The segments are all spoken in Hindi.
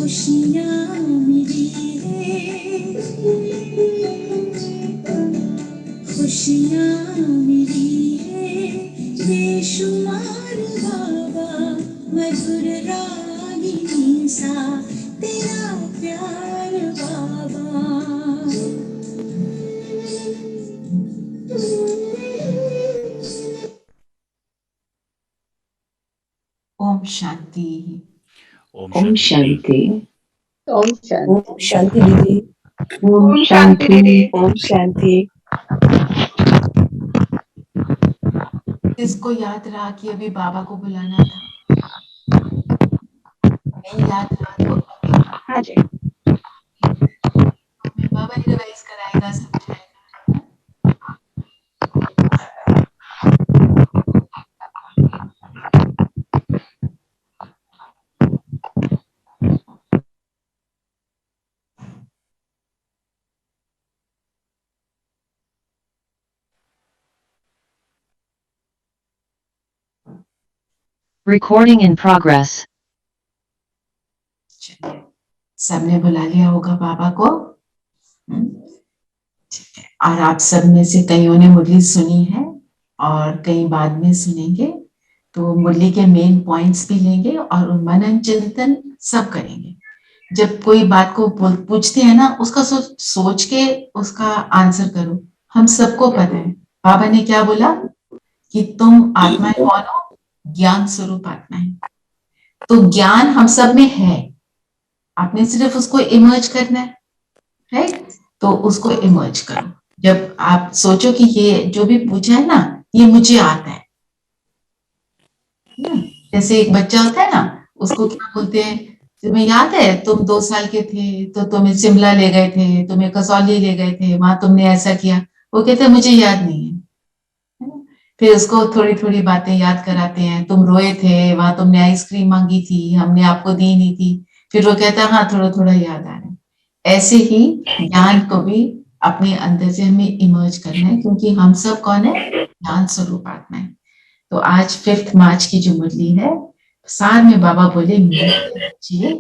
खुशियाँ मिली है, खुशियाँ मिली है बेशुमार बाबा, मधुर रागिनी सा तेरा प्यार बाबा। ओम शांति। ओम शांति। ओम शांति। ओम शांति दीदी। ओम शांति। ओम शांति। किसको याद रहा कि अभी बाबा को बुलाना था? नहीं याद रहा तो हाँ जी, बाबा रिवाइज कराएगा, समझाएगा। Recording in progress. चलिए, सबने बुला लिया होगा बाबा को। ठीक है, और आप सब में से कईयों ने मुरली सुनी है और कई बाद में सुनेंगे, तो मुरली के मेन पॉइंट्स भी लेंगे और मनन चिंतन सब करेंगे। जब कोई बात को पूछते हैं ना, उसका सोच के उसका आंसर करो। हम सबको पता है बाबा ने क्या बोला कि तुम आत्माएं कौन हो? ज्ञान स्वरूप आत्मा है। तो ज्ञान हम सब में है, आपने सिर्फ उसको इमर्ज करना है, राइट? तो उसको इमर्ज करो। जब आप सोचो कि ये जो भी पूछा है ना, ये मुझे आता है। जैसे एक बच्चा होता है ना, उसको क्या बोलते हैं, तुम्हें याद है तुम 2 साल के थे तो तुम्हें शिमला ले गए थे, तुम्हें कसौली ले गए थे, वहां तुमने ऐसा किया। वो कहते हैं मुझे याद नहीं है। फिर उसको थोड़ी थोड़ी बातें याद कराते हैं, तुम रोए थे, वहां तुमने आइसक्रीम मांगी थी, हमने आपको दी नहीं थी। फिर वो कहता है हाँ थोड़ा थोड़ा याद आ रहा है। ऐसे ही ज्ञान को भी अपने अंदर से हमें इमर्ज करना है, क्योंकि हम सब कौन है? ज्ञान स्वरूप आत्मा है। तो आज 5 मार्च की जो मुरली है, सार में बाबा बोले, मेरे बच्चे,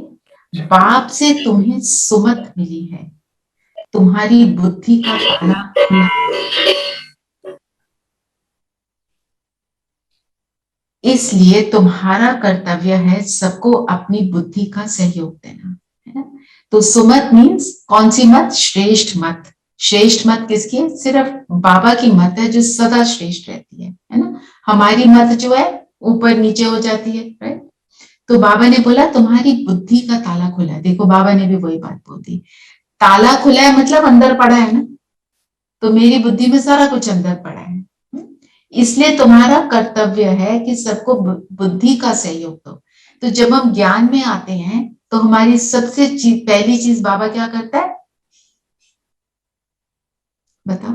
बाप से तुम्हें सुमत मिली है, तुम्हारी बुद्धि का ताला खुला, इसलिए तुम्हारा कर्तव्य है सबको अपनी बुद्धि का सहयोग देना, है ना? तो सुमत मीन्स कौन सी मत? श्रेष्ठ मत। श्रेष्ठ मत किसकी है? सिर्फ बाबा की मत है जो सदा श्रेष्ठ रहती है ना? हमारी मत जो है ऊपर नीचे हो जाती है, राइट? तो बाबा ने बोला तुम्हारी बुद्धि का ताला खुला है। देखो बाबा ने भी वही बात बोल दी, ताला खुला है मतलब अंदर पड़ा है ना। तो मेरी बुद्धि में सारा कुछ अंदर पड़ा है, इसलिए तुम्हारा कर्तव्य है कि सबको बुद्धि का सहयोग दो। तो जब हम ज्ञान में आते हैं तो हमारी सबसे पहली चीज बाबा क्या करता है? बताओ,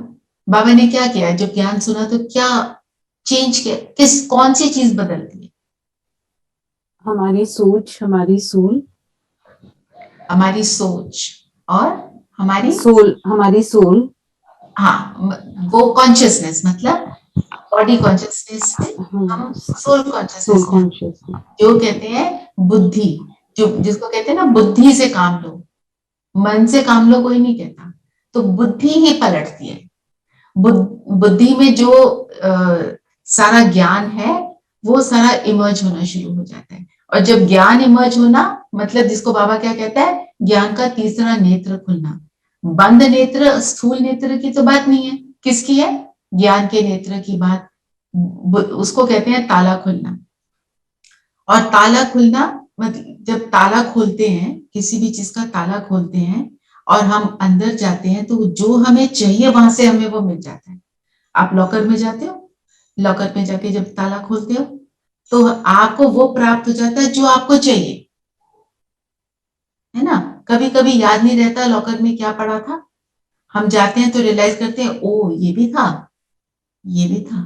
बाबा ने क्या किया? जब ज्ञान सुना तो क्या चेंज किया? कौन सी चीज बदलती है? हमारी सोच, हमारी सोल, हमारी सोच और हमारी सोल। हाँ, वो कॉन्शियसनेस, मतलब बॉडी कॉन्शियसनेस से हम सोल कॉन्शियसनेस, जो कहते हैं बुद्धि, जो जिसको कहते हैं ना बुद्धि से काम लो, मन से काम लो कोई नहीं कहता। तो बुद्धि ही पलटती है। बुद्धि में जो सारा ज्ञान है वो सारा इमर्ज होना शुरू हो जाता है। और जब ज्ञान इमर्ज होना, मतलब जिसको बाबा क्या कहता है? ज्ञान का तीसरा नेत्र खुलना। बंद नेत्र स्थूल नेत्र की तो बात नहीं है, किसकी है? ज्ञान के नेत्र की बात। उसको कहते हैं ताला खुलना। और ताला खुलना मतलब जब ताला खोलते हैं, किसी भी चीज का ताला खोलते हैं और हम अंदर जाते हैं, तो जो हमें चाहिए वहां से हमें वो मिल जाता है। आप लॉकर में जाते हो, लॉकर में जाके जब ताला खोलते हो तो आपको वो प्राप्त हो जाता है जो आपको चाहिए, है ना? कभी कभी याद नहीं रहता लॉकर में क्या पड़ा था, हम जाते हैं तो रियलाइज करते हैं ओ ये भी था, ये भी था,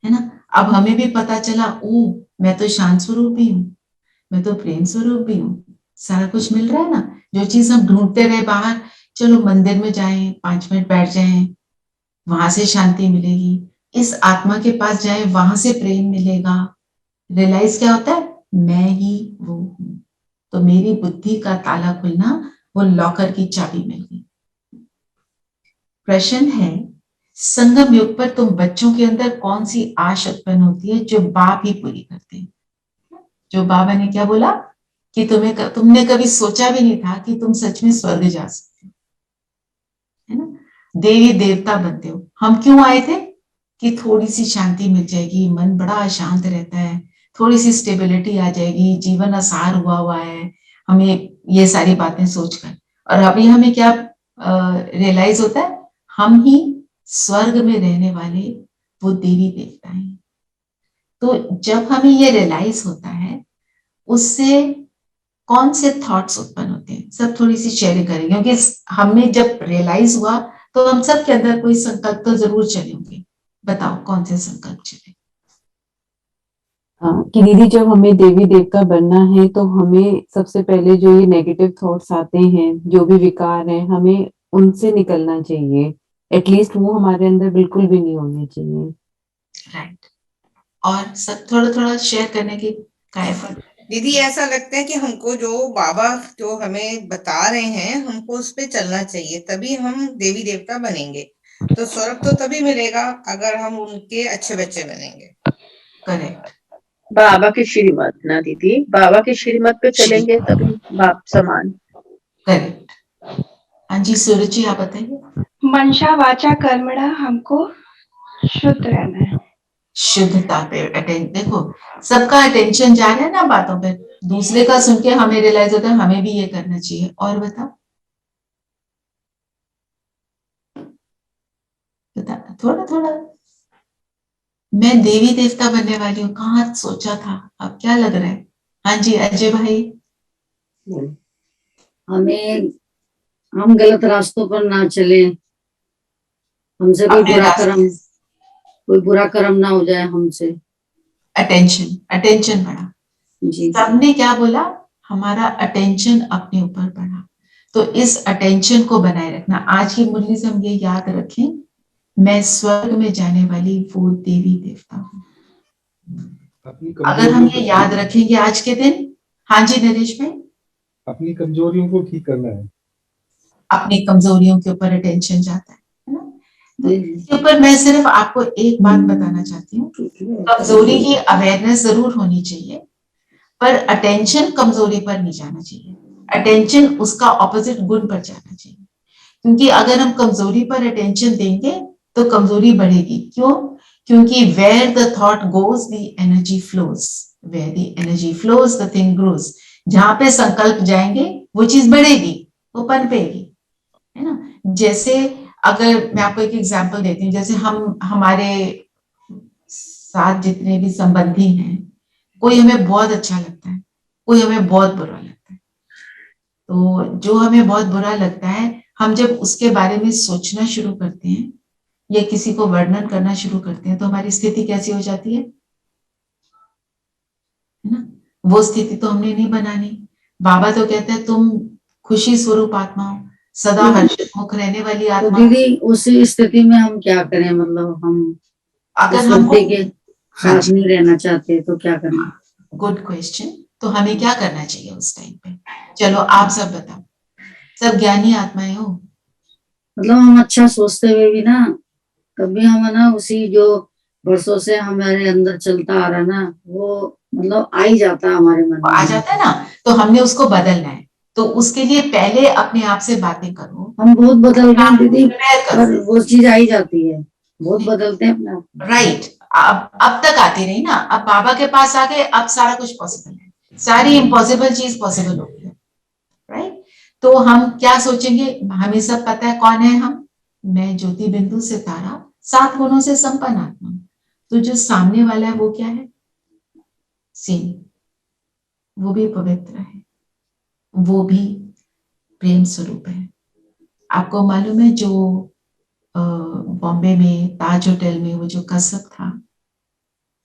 है ना? अब हमें भी पता चला, ओ मैं तो शांत स्वरूप भी हूँ, मैं तो प्रेम स्वरूप भी हूँ, सारा कुछ मिल रहा है ना। जो चीज हम ढूंढते रहे बाहर, चलो मंदिर में जाएं, 5 मिनट बैठ जाएं, वहां से शांति मिलेगी। इस आत्मा के पास जाएं, वहां से प्रेम मिलेगा। रियलाइज क्या होता है? मैं ही वो हूँ। तो मेरी बुद्धि का ताला खुलना, वो लॉकर की चाबी मिल गई। प्रश्न है, संगम युग पर तुम बच्चों के अंदर कौन सी आश उत्पन्न होती है जो बाप ही पूरी करते हैं? जो बाबा ने क्या बोला कि तुमने कभी सोचा भी नहीं था कि तुम सच में स्वर्ग जा सकते हो, है ना? देवी देवता बनते हो। हम क्यों आए थे? कि थोड़ी सी शांति मिल जाएगी, मन बड़ा अशांत रहता है, थोड़ी सी स्टेबिलिटी आ जाएगी, जीवन असार हुआ है हमें ये सारी बातें सोचकर। और अभी हमें क्या रियलाइज होता है, हम ही स्वर्ग में रहने वाले वो देवी देवता हैं। तो जब हमें ये रियलाइज होता है, उससे कौन से थॉट्स उत्पन्न होते हैं, सब थोड़ी सी शेयर करेंगे, क्योंकि हमें जब रियलाइज हुआ तो हम सब के अंदर कोई संकल्प तो जरूर चले होंगे। बताओ कौन से संकल्प चले? कि दीदी जब हमें देवी देवता बनना है तो हमें सबसे पहले जो ये नेगेटिव थॉट्स आते हैं, जो भी विकार हैं, हमें उनसे निकलना चाहिए। एटलीस्ट वो हमारे अंदर बिल्कुल भी नहीं होने चाहिए। राइट। और सब थोड़ा थोड़ा शेयर करने की का एफर्ट। दीदी ऐसा लगता है कि हमको जो बाबा जो हमें बता रहे हैं, हमको उस पे चलना चाहिए, तभी हम देवी देवता बनेंगे। तो स्वर्ग तो तभी मिलेगा अगर हम उनके अच्छे बच्चे बनेंगे। करेक्ट। बाबा की श्रीमत ना दीदी, बाबा की श्रीमत पे चलेंगे तभी बाप समान। करेक्ट। हाँ जी सूरज जी, आप बताइए। मनसा वाचा कर्मणा, हमको शुद्ध रहना है। शुद्धता पे देखो, सबका अटेंशन जा रहा है ना बातों पे, दूसरे का सुन के हमें रियलाइज होता है हमें भी ये करना चाहिए। और बताओ, थोड़ा थोड़ा। मैं देवी देवता बनने वाली हूँ, कहाँ सोचा था, अब क्या लग रहा है? हाँ जी अजय भाई। हमें हम गलत रास्तों पर ना चले, हमसे कोई बुरा कर्म ना हो जाए हमसे। अटेंशन बढ़ा। जी सबने क्या बोला? हमारा अटेंशन अपने ऊपर बढ़ा। तो इस अटेंशन को बनाए रखना। आज की मुरली से हम ये याद रखें, मैं स्वर्ग में जाने वाली वो देवी देवता हूँ। अगर हम ये याद रखेंगे आज के दिन। हाँ जी नरेश भाई। अपनी कमजोरियों को ठीक करना है। अपनी कमजोरियों के ऊपर अटेंशन जाता है ना? तो इसके ऊपर मैं सिर्फ आपको एक बात बताना चाहती हूँ, कमजोरी की अवेयरनेस जरूर होनी चाहिए, पर अटेंशन कमजोरी पर नहीं जाना चाहिए। अटेंशन उसका ऑपोजिट गुण पर जाना चाहिए। क्योंकि अगर हम कमजोरी पर अटेंशन देंगे तो कमजोरी बढ़ेगी। क्यों? क्योंकि where the thought goes the energy flows, where the energy flows the thing grows. जहां पे संकल्प जाएंगे वो चीज बढ़ेगी, वो पनपेगी, है ना? जैसे अगर मैं आपको एक एग्जांपल देती हूँ, जैसे हम हमारे साथ जितने भी संबंधी हैं, कोई हमें बहुत अच्छा लगता है, कोई हमें बहुत बुरा लगता है। तो जो हमें बहुत बुरा लगता है, हम जब उसके बारे में सोचना शुरू करते हैं या किसी को वर्णन करना शुरू करते हैं, तो हमारी स्थिति कैसी हो जाती है ना? वो स्थिति तो हमने नहीं बनानी। बाबा तो कहते हैं तुम खुशी स्वरूप आत्मा हो, सदा हर्षित मुख रहने वाली तो आत्मा। दीदी उसी स्थिति में हम क्या करें, मतलब हम अगर उस हमको व्यक्ति के साथ नहीं रहना चाहते तो क्या करें? Good question. तो हमें क्या करना चाहिए उस टाइम पे? चलो आप सब बताओ, सब ज्ञानी आत्माएं हो। मतलब हम अच्छा सोचते हुए भी ना, कभी हम ना उसी जो वर्षों से हमारे अंदर चलता आ रहा ना, वो मतलब आ ही जाता है हमारे मन आ में। जाता है ना, तो हमने उसको बदलना है। तो उसके लिए पहले अपने आप से बातें करो। हम बहुत बदल रहे हैं दीदी, प्रिपेयर करो। पर वो चीज आ ही जाती है, बहुत बदलते हैं अपने आप को। राइट। अब तक आती नहीं ना, अब बाबा के पास आ गए, अब सारा कुछ पॉसिबल है, सारी इम्पॉसिबल चीज पॉसिबल हो गई है। राइट। तो हम क्या सोचेंगे? हमें सब पता है कौन है हम। मैं ज्योति बिंदु सितारा, 7 गुणों से संपन्न आत्मा। तो जो सामने वाला है वो क्या है? सेम, वो भी पवित्र है, वो भी प्रेम स्वरूप है। आपको मालूम है जो बॉम्बे में ताज होटल में वो जो कसब था,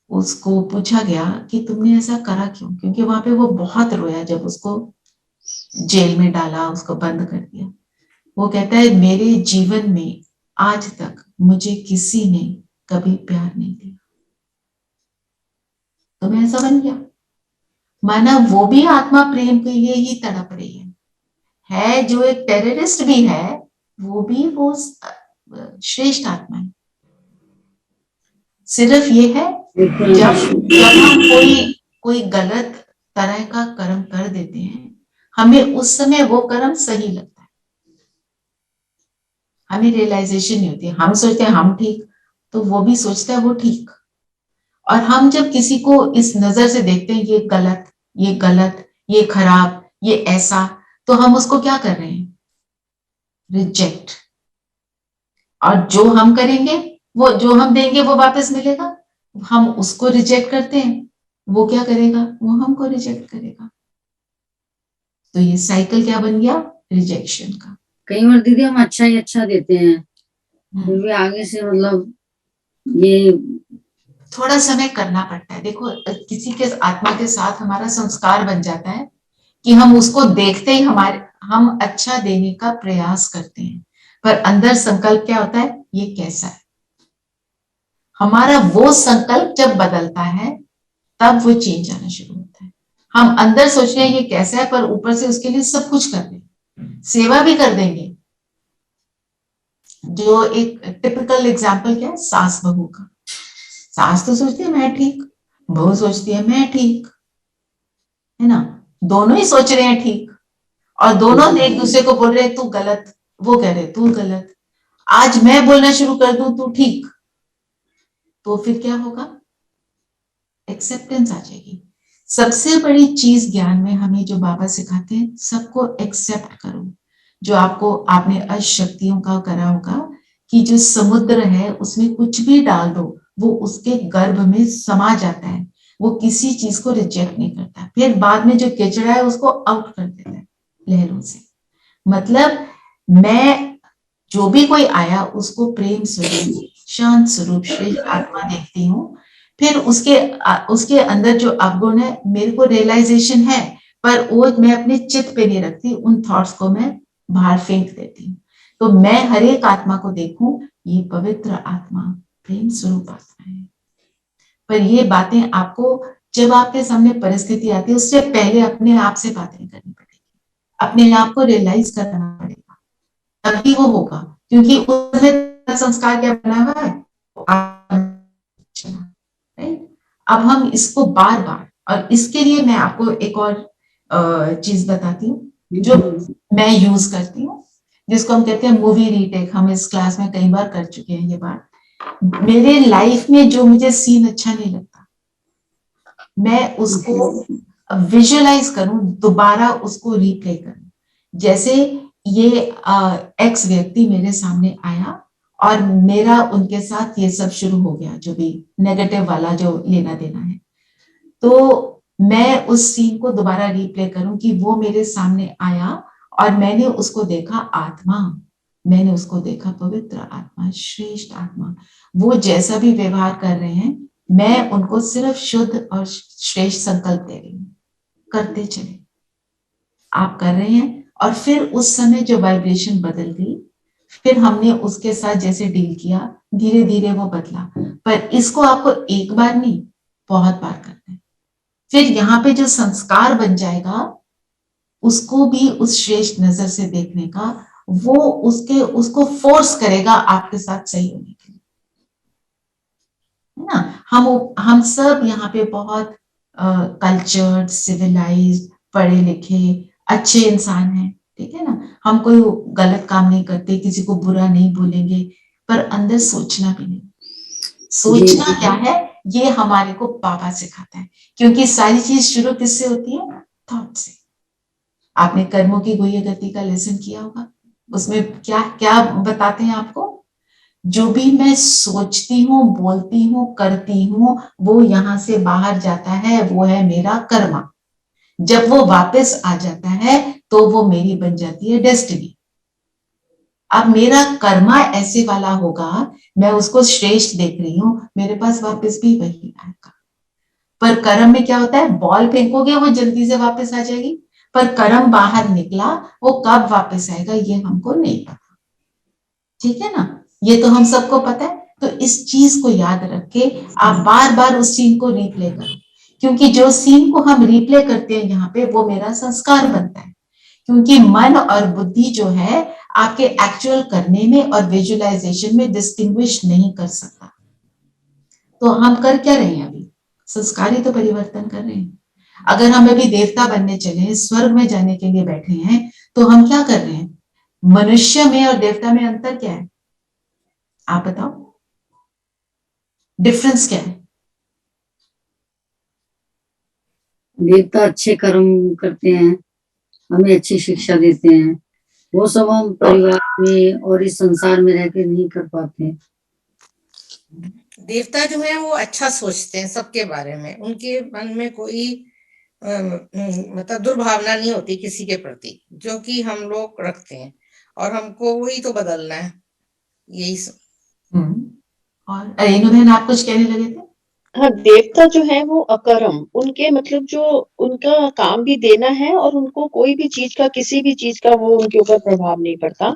उसको पूछा गया कि तुमने ऐसा करा क्यों? क्योंकि वहां पे वो बहुत रोया जब उसको जेल में डाला, उसको बंद कर दिया। वो कहता है मेरे जीवन में आज तक मुझे किसी ने कभी प्यार नहीं दिया, तो मैं ऐसा बन गया। माना वो भी आत्मा प्रेम के लिए ही तड़प रही है जो एक टेररिस्ट भी है, वो भी वो श्रेष्ठ आत्मा है। सिर्फ ये है जब हम कोई गलत तरह का कर्म कर देते हैं, हमें उस समय वो कर्म सही लगता है, हमें रियलाइजेशन नहीं होती, हम सोचते हैं हम ठीक, तो वो भी सोचता है वो ठीक। और हम जब किसी को इस नजर से देखते हैं, ये गलत, ये खराब, ये ऐसा, तो हम उसको क्या कर रहे हैं? रिजेक्ट। और जो हम करेंगे, वो जो हम देंगे वो वापस मिलेगा। हम उसको रिजेक्ट करते हैं, वो क्या करेगा? वो हमको रिजेक्ट करेगा। तो ये साइकिल क्या बन गया? रिजेक्शन का। कई बार दीदी हम अच्छा ही अच्छा देते हैं, फिर भी आगे से मतलब ये थोड़ा समय करना पड़ता है। देखो, किसी के आत्मा के साथ हमारा संस्कार बन जाता है कि हम उसको देखते ही हम अच्छा देने का प्रयास करते हैं, पर अंदर संकल्प क्या होता है? ये कैसा है? हमारा वो संकल्प जब बदलता है, तब वो चेंज आना शुरू होता है। हम अंदर सोच रहे हैं ये कैसा है, पर ऊपर से उसके लिए सब कुछ कर रहे हैं, सेवा भी कर देंगे। जो एक टिपिकल एग्जाम्पल क्या है? सास बहू का। सास तो सोचती है मैं ठीक, बहू सोचती है मैं ठीक, है ना? दोनों ही सोच रहे हैं ठीक, और दोनों एक दूसरे को बोल रहे हैं तू गलत, वो कह रहे तू गलत। आज मैं बोलना शुरू कर दूं तू ठीक, तो फिर क्या होगा? एक्सेप्टेंस आ जाएगी। सबसे बड़ी चीज ज्ञान में हमें जो बाबा सिखाते हैं, सबको एक्सेप्ट करो। जो आपने अशक्तियों का करा होगा कि जो समुद्र है उसमें कुछ भी डाल दो, वो उसके गर्भ में समा जाता है, वो किसी चीज को रिजेक्ट नहीं करता, फिर बाद में जो कचरा है उसको आउट कर देता है लहरों से। मतलब मैं जो भी कोई आया उसको प्रेम स्वरूप, शांत स्वरूप, श्रेष्ठ आत्मा देखती हूँ। फिर उसके अंदर जो अवगुण है, मेरे को रियलाइजेशन है, पर वो मैं अपने चित्त पे नहीं रखती, उन थॉट्स को मैं बाहर फेंक देती हूँ। तो मैं हर एक आत्मा को देखूं, ये पवित्र आत्मा, प्रेम स्वरूप आत्मा है। पर ये बातें आपको जब आपके सामने परिस्थिति आती है, उससे पहले अपने आप से बातें करनी पड़ेगी, अपने आप को रियलाइज करना पड़ेगा, तभी वो होगा। क्योंकि उसमें संस्कार क्या बना हुआ है? अब हम इसको बार बार, और इसके लिए मैं आपको एक और चीज बताती हूँ जो मैं यूज करती हूँ, जिसको हम कहते हैं मूवी रीटेक। हम इस क्लास में कई बार कर चुके हैं ये बात। मेरे लाइफ में जो मुझे सीन अच्छा नहीं लगता, मैं उसको विजुअलाइज करूं, दोबारा उसको रिप्ले करूं। जैसे ये एक्स व्यक्ति मेरे सामने आया और मेरा उनके साथ ये सब शुरू हो गया, जो भी नेगेटिव वाला जो लेना देना है, तो मैं उस सीन को दोबारा रिप्ले करूं कि वो मेरे सामने आया और मैंने उसको देखा आत्मा, मैंने उसको देखा पवित्र आत्मा, श्रेष्ठ आत्मा। वो जैसा भी व्यवहार कर रहे हैं, मैं उनको सिर्फ शुद्ध और श्रेष्ठ संकल्प दे रही हूँ, करते चले। आप कर रहे हैं, और फिर उस समय जो वाइब्रेशन बदल गई, फिर हमने उसके साथ जैसे डील किया, धीरे धीरे वो बदला। पर इसको आपको एक बार नहीं, बहुत बार करना है। फिर यहाँ पे जो संस्कार बन जाएगा, उसको भी उस श्रेष्ठ नजर से देखने का, वो उसको फोर्स करेगा आपके साथ सही होने के लिए, है ना? हम सब यहाँ पे बहुत कल्चर्ड, सिविलाइज्ड, पढ़े लिखे, अच्छे इंसान हैं, ठीक है ना? हम कोई गलत काम नहीं करते, किसी को बुरा नहीं बोलेंगे, पर अंदर सोचना भी नहीं। सोचना क्या है, ये हमारे को बाबा सिखाता है, क्योंकि सारी चीज शुरू किससे होती है? थॉट से। आपने कर्मों की गुह्य गति का लेसन किया होगा, उसमें क्या क्या बताते हैं आपको? जो भी मैं सोचती हूँ, बोलती हूँ, करती हूँ, वो यहाँ से बाहर जाता है, वो है मेरा कर्मा। जब वो वापस आ जाता है तो वो मेरी बन जाती है डेस्टिनी। अब मेरा कर्मा ऐसे वाला होगा, मैं उसको श्रेष्ठ देख रही हूँ, मेरे पास वापस भी वही आएगा। पर कर्म में क्या होता है? बॉल फेंकोगे वो जल्दी से वापस आ जाएगी, पर कर्म बाहर निकला, वो कब वापस आएगा ये हमको नहीं पता, ठीक है ना? ये तो हम सबको पता है। तो इस चीज को याद रख के आप बार बार उस सीन को रिप्ले करो क्योंकि जो सीन को हम रिप्ले करते हैं यहाँ पे वो मेरा संस्कार बनता है, क्योंकि मन और बुद्धि जो है आपके एक्चुअल करने में और विजुअलाइजेशन में डिस्टिंग्विश नहीं कर सकता। तो हम कर क्या रहे हैं अभी? संस्कार ही तो परिवर्तन कर रहे हैं। अगर हम अभी देवता बनने चले हैं, स्वर्ग में जाने के लिए बैठे हैं, तो हम क्या कर रहे हैं? मनुष्य में और देवता में अंतर क्या है? आप बताओ, डिफरेंस क्या है? देवता अच्छे कर्म करते हैं, हमें अच्छी शिक्षा देते हैं, वो सब हम परिवार में और इस संसार में रह के नहीं कर पाते। देवता जो है वो अच्छा सोचते हैं सबके बारे में, उनके मन में कोई मतलब दुर्भावना नहीं होती किसी के प्रति, जो कि हम लोग रखते हैं, और हमको वही तो बदलना है, यही और रेणु बहन आप कुछ कहने लगे थे? हाँ, देवता जो है वो अकर्म, उनके मतलब जो उनका काम भी देना है और उनको कोई भी चीज का, किसी भी चीज का वो उनके ऊपर प्रभाव नहीं पड़ता।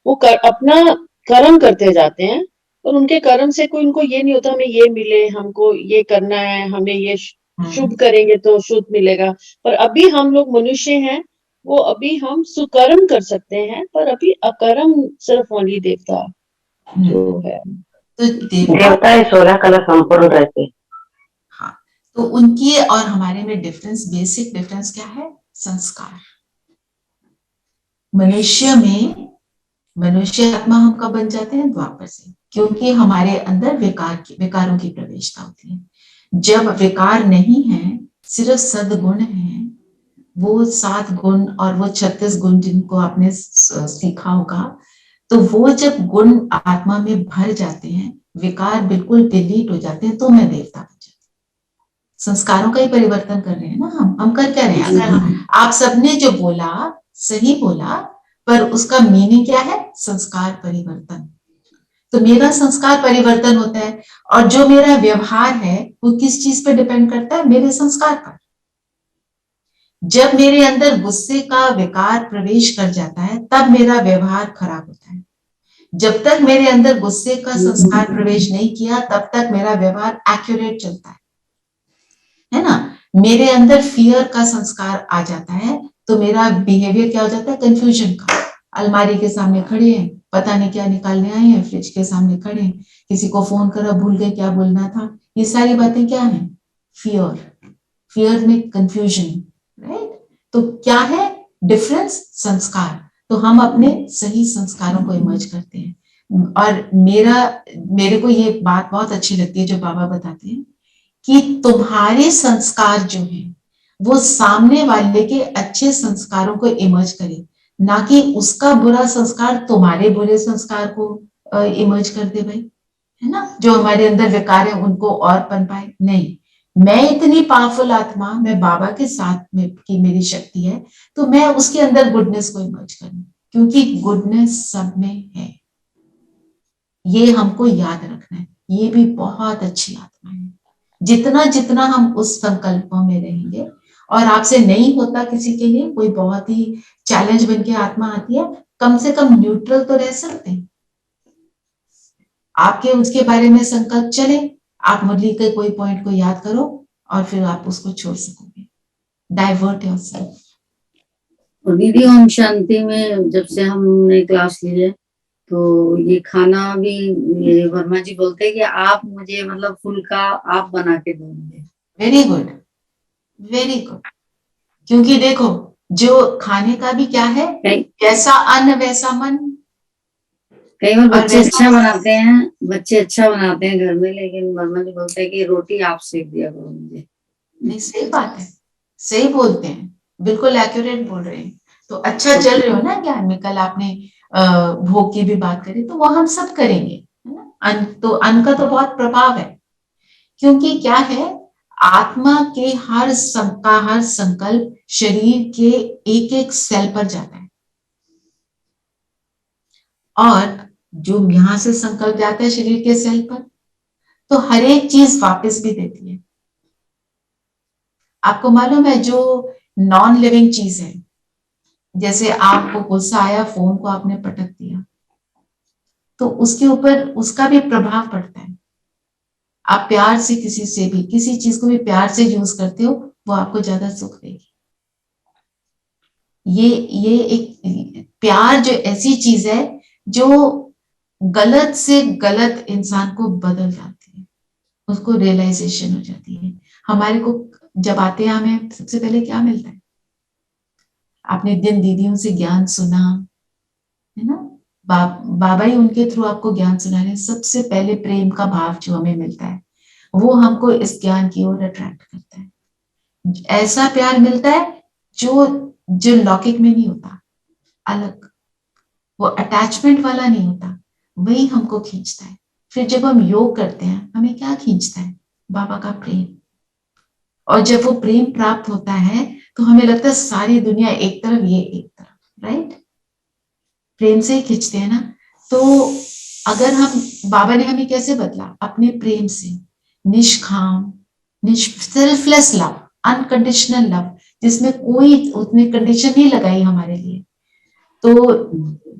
वो अपना कर्म करते जाते हैं और उनके कर्म से कोई उनको ये नहीं होता हमें ये मिले, हमको ये करना है, हमें ये शुभ करेंगे तो शुभ मिलेगा। पर अभी हम लोग मनुष्य हैं, वो अभी हम सुकर्म कर सकते हैं, पर अभी अकर्म सिर्फ ओनली देवता जो है। तो देवता 16 कला संपूर्ण रहते हैं। हाँ, तो उनकी और हमारे में डिफरेंस, बेसिक डिफरेंस क्या है? संस्कार। मनुष्य में, मनुष्य आत्मा हम कब बन जाते हैं? द्वापर से, क्योंकि हमारे अंदर विकारों की प्रवेशता होती है। जब विकार नहीं है, सिर्फ सद्गुण है, वो 7 गुण और वो 36 गुण जिनको आपने सीखा होगा, तो वो जब गुण आत्मा में भर जाते हैं, विकार बिल्कुल डिलीट हो जाते हैं, तो मैं देवता बन जाती हूँ। संस्कारों का ही परिवर्तन कर रहे हैं ना हम कर क्या रहे हैं? अगर आप सबने जो बोला सही बोला, पर उसका मीनिंग क्या है? संस्कार परिवर्तन। तो मेरा संस्कार परिवर्तन होता है, और जो मेरा व्यवहार है वो किस चीज पे डिपेंड करता है? मेरे संस्कार पर। जब मेरे अंदर गुस्से का विकार प्रवेश कर जाता है, तब मेरा व्यवहार खराब होता है। जब तक मेरे अंदर गुस्से का संस्कार प्रवेश नहीं किया, तब तक मेरा व्यवहार एक्यूरेट चलता है ना? मेरे अंदर फियर का संस्कार आ जाता है, तो मेरा बिहेवियर क्या हो जाता है? कंफ्यूजन का। अलमारी के सामने खड़े हैं, पता नहीं क्या निकालने आए हैं, फ्रिज के सामने खड़े हैं, किसी को फोन करा, भूल गए क्या बोलना था। ये सारी बातें क्या है? फियर। फियर में कंफ्यूजन, राइट? तो क्या है डिफरेंस? संस्कार। तो हम अपने सही संस्कारों को इमर्ज करते हैं। और मेरे को ये बात बहुत अच्छी लगती है जो बाबा बताते हैं कि तुम्हारे संस्कार जो है वो सामने वाले के अच्छे संस्कारों को इमर्ज करे, ना कि उसका बुरा संस्कार तुम्हारे बुरे संस्कार को इमर्ज कर दे भाई, है ना? जो हमारे अंदर विकार है उनको और पनपाए नहीं। मैं इतनी पावरफुल आत्मा, मैं बाबा के साथ में की मेरी शक्ति है, तो मैं उसके अंदर गुडनेस को इमर्ज करूं, क्योंकि गुडनेस सब में है। ये हमको याद रखना है। ये भी बहुत अच्छी आत्मा है। जितना जितना हम उस संकल्पों में रहेंगे, और आपसे नहीं होता किसी के लिए, कोई बहुत ही चैलेंज बन के आत्मा आती है, कम से कम न्यूट्रल तो रह सकते हैं। आपके उसके बारे में संकल्प चले, आप मुरली के कोई पॉइंट को याद करो और फिर आप उसको छोड़ सकोगे। Divert yourself. और दीदी ओम शांति में जब से हमने क्लास ली है, तो ये खाना भी ये वर्मा जी बोलते हैं कि आप मुझे मतलब फुल्का आप बना के दोगे। Very good, very good. क्योंकि देखो, जो खाने का भी क्या है, कैसा अन्न वैसा मन। कई बार बच्चे अच्छा बनाते हैं, बच्चे अच्छा बनाते हैं घर में, लेकिन वर्मा जी बोलते हैं कि रोटी आप सेक दिया करो मुझे। नहीं, सही बात है, सही बोलते हैं, बिल्कुल एक्यूरेट बोल रहे हैं। तो अच्छा चल रहे हो ना ज्ञान में। कल आपने भोग की भी बात करी, तो वो हम सब करेंगे, है ना? अन्न, तो अन्न का तो बहुत प्रभाव है, क्योंकि क्या है, आत्मा के हर संकल्प शरीर के एक एक सेल पर जाता है, और जो यहां से संकल्प जाता है शरीर के सेल पर, तो हर एक चीज वापस भी देती है। आपको मालूम है, जो नॉन लिविंग चीज है, जैसे आपको गुस्सा आया, फोन को आपने पटक दिया, तो उसके ऊपर उसका भी प्रभाव पड़ता है। आप प्यार से किसी से भी किसी चीज को भी प्यार से यूज करते हो, वो आपको ज्यादा सुख देगी। ये एक प्यार जो ऐसी चीज है जो गलत से गलत इंसान को बदल जाती है, उसको रियलाइजेशन हो जाती है। हमारे को जब आते हैं हमें सबसे पहले क्या मिलता है? आपने दिन दीदियों से ज्ञान सुना है ना, बाबा ही उनके थ्रू आपको ज्ञान सुना रहे हैं। सबसे पहले प्रेम का भाव जो हमें मिलता है वो हमको इस ज्ञान की ओर अट्रैक्ट करता है। ऐसा प्यार मिलता है जो जो लौकिक में नहीं होता, अलग, वो अटैचमेंट वाला नहीं होता, वही हमको खींचता है। फिर जब हम योग करते हैं हमें क्या खींचता है? बाबा का प्रेम। और जब वो प्रेम प्राप्त होता है तो हमें लगता है सारी दुनिया एक तरफ, ये एक तरफ, राइट? प्रेम से ही खींचते हैं ना। तो अगर हम, बाबा ने हमें कैसे बदला? अपने प्रेम से, निष्काम, सेल्फलेस लव, अनकंडीशनल लव, जिसमें कोई उसने कंडीशन नहीं लगाई हमारे लिए। तो